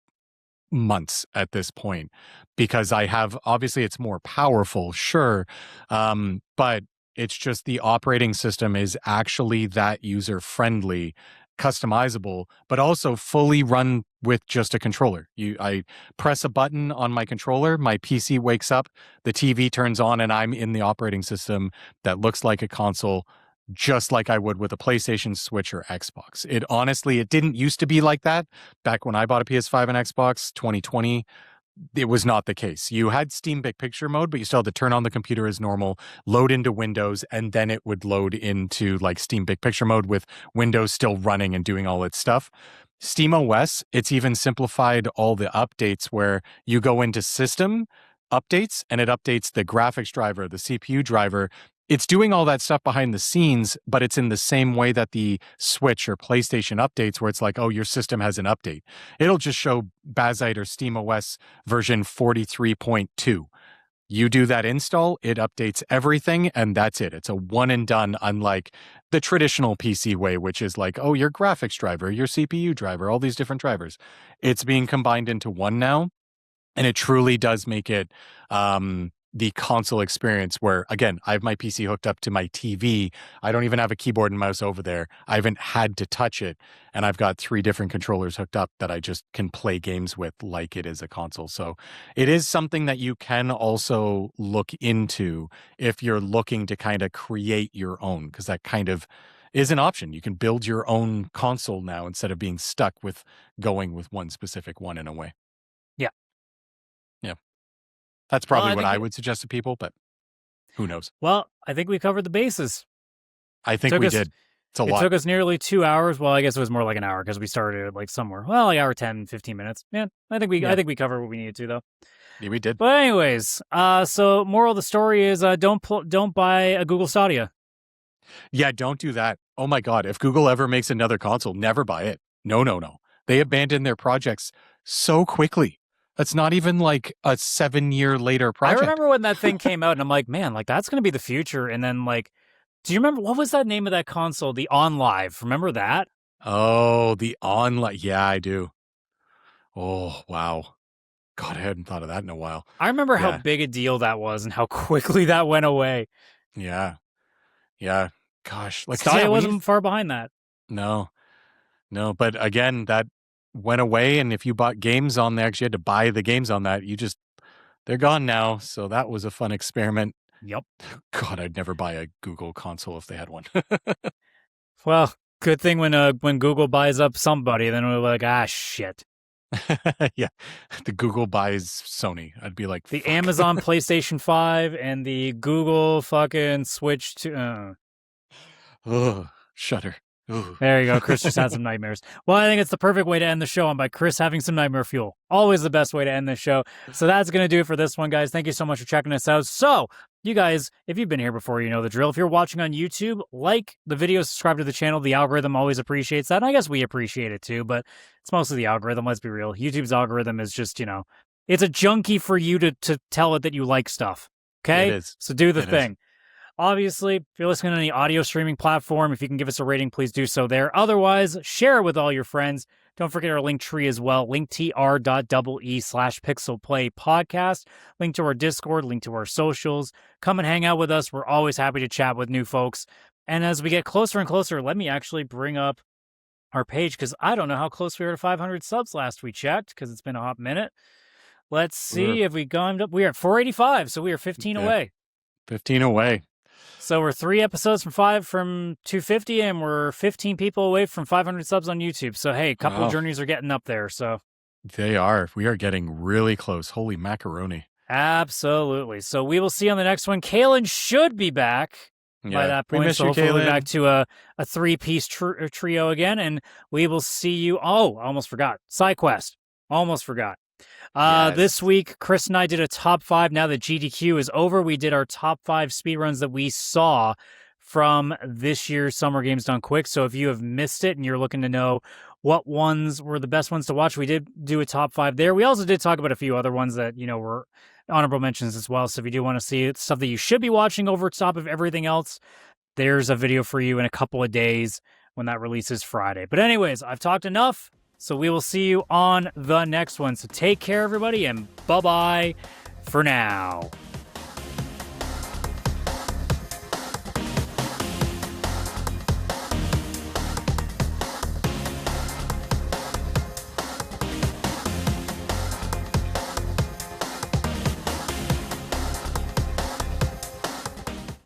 months at this point because obviously it's more powerful, sure. But it's just the operating system is actually that user friendly, customizable, but also fully run with just a controller. I press a button on my controller, my PC wakes up, the TV turns on, and I'm in the operating system that looks like a console, just like I would with a PlayStation, Switch, or Xbox. It didn't used to be like that. Back when I bought a PS5 and Xbox 2020, it was not the case. You had Steam Big Picture mode, but you still had to turn on the computer as normal, load into Windows, and then it would load into like Steam Big Picture mode with Windows still running and doing all its stuff. SteamOS, it's even simplified all the updates where you go into system updates and it updates the graphics driver, the CPU driver. It's doing all that stuff behind the scenes, but it's in the same way that the Switch or PlayStation updates, where it's like, oh, your system has an update. It'll just show Bazite or SteamOS version 43.2. You do that install, it updates everything, and that's it. It's a one and done, unlike the traditional PC way, which is like, oh, your graphics driver, your CPU driver, all these different drivers. It's being combined into one now, and it truly does make it the console experience where, again, I have my PC hooked up to my TV. I don't even have a keyboard and mouse over there. I haven't had to touch it. And I've got 3 different controllers hooked up that I just can play games with like it is a console. So it is something that you can also look into if you're looking to kind of create your own, because that kind of is an option. You can build your own console now instead of being stuck with going with one specific one in a way. Yeah. Yeah. That's probably what I would suggest to people, but who knows? Well, I think we covered the bases. I think we did. It's a lot. It took us nearly 2 hours. Well, I guess it was more like an hour because we started at like somewhere. Well, like hour 10, 15 minutes. Man, I think we covered what we needed to, though. Yeah, we did. But anyways, so moral of the story is don't buy a Google Stadia. Yeah, don't do that. Oh my God. If Google ever makes another console, never buy it. No. They abandon their projects so quickly. That's not even like a 7-year later project. I remember when that thing came out and I'm like, man, like that's going to be the future. And then like, do you remember, what was that name of that console? The OnLive. Remember that? Oh, the OnLive. Yeah, I do. Oh, wow. God, I hadn't thought of that in a while. I remember how big a deal that was and how quickly that went away. Yeah. Gosh. Like Stadia wasn't far behind that. No. But again, that went away, and if you bought games on there, actually had to buy the games on that, they're gone now. So that was a fun experiment. Yep. God, I'd never buy a Google console if they had one. Well, good thing when Google buys up somebody, then we're like, shit. Yeah, the Google buys Sony. I'd be like, the fuck. Amazon PlayStation 5 and the Google fucking Switch to. Oh, shudder. Ooh. There you go. Chris just had some nightmares. Well, I think it's the perfect way to end the show on by Chris having some nightmare fuel. Always the best way to end this show. So that's going to do it for this one, guys. Thank you so much for checking us out. So, you guys, if you've been here before, you know the drill. If you're watching on YouTube, like the video, subscribe to the channel. The algorithm always appreciates that. And I guess we appreciate it too, but it's mostly the algorithm. Let's be real. YouTube's algorithm is just, it's a junkie for you to tell it that you like stuff. Okay? It is. So do the thing. Obviously, if you're listening on any audio streaming platform, if you can give us a rating, please do so there. Otherwise, share it with all your friends. Don't forget our link tree as well, linktr.ee/PixelPlay podcast. Link to our Discord, link to our socials. Come and hang out with us. We're always happy to chat with new folks. And as we get closer and closer, let me actually bring up our page because I don't know how close we were to 500 subs last we checked because it's been a hot minute. Let's see if we gone up. We are at 485, so we are 15 away. 15 away. So we're 3 episodes from 250, and we're 15 people away from 500 subs on YouTube. So, hey, a couple of journeys are getting up there. So they are. We are getting really close. Holy macaroni. Absolutely. So we will see you on the next one. Kaylan should be back by that point. We miss so you, hopefully Kaylan. we'll be back to a 3-piece trio again, and we will see you. Oh, I almost forgot. Side quest. Almost forgot. This week, Chris and I did a top 5. Now that GDQ is over, we did our top 5 speedruns that we saw from this year's Summer Games Done Quick. So if you have missed it and you're looking to know what ones were the best ones to watch, we did do a top 5 there. We also did talk about a few other ones that, were honorable mentions as well. So if you do want to see stuff that you should be watching over top of everything else, there's a video for you in a couple of days when that releases Friday. But anyways, I've talked enough. So we will see you on the next one. So take care, everybody, and bye-bye for now.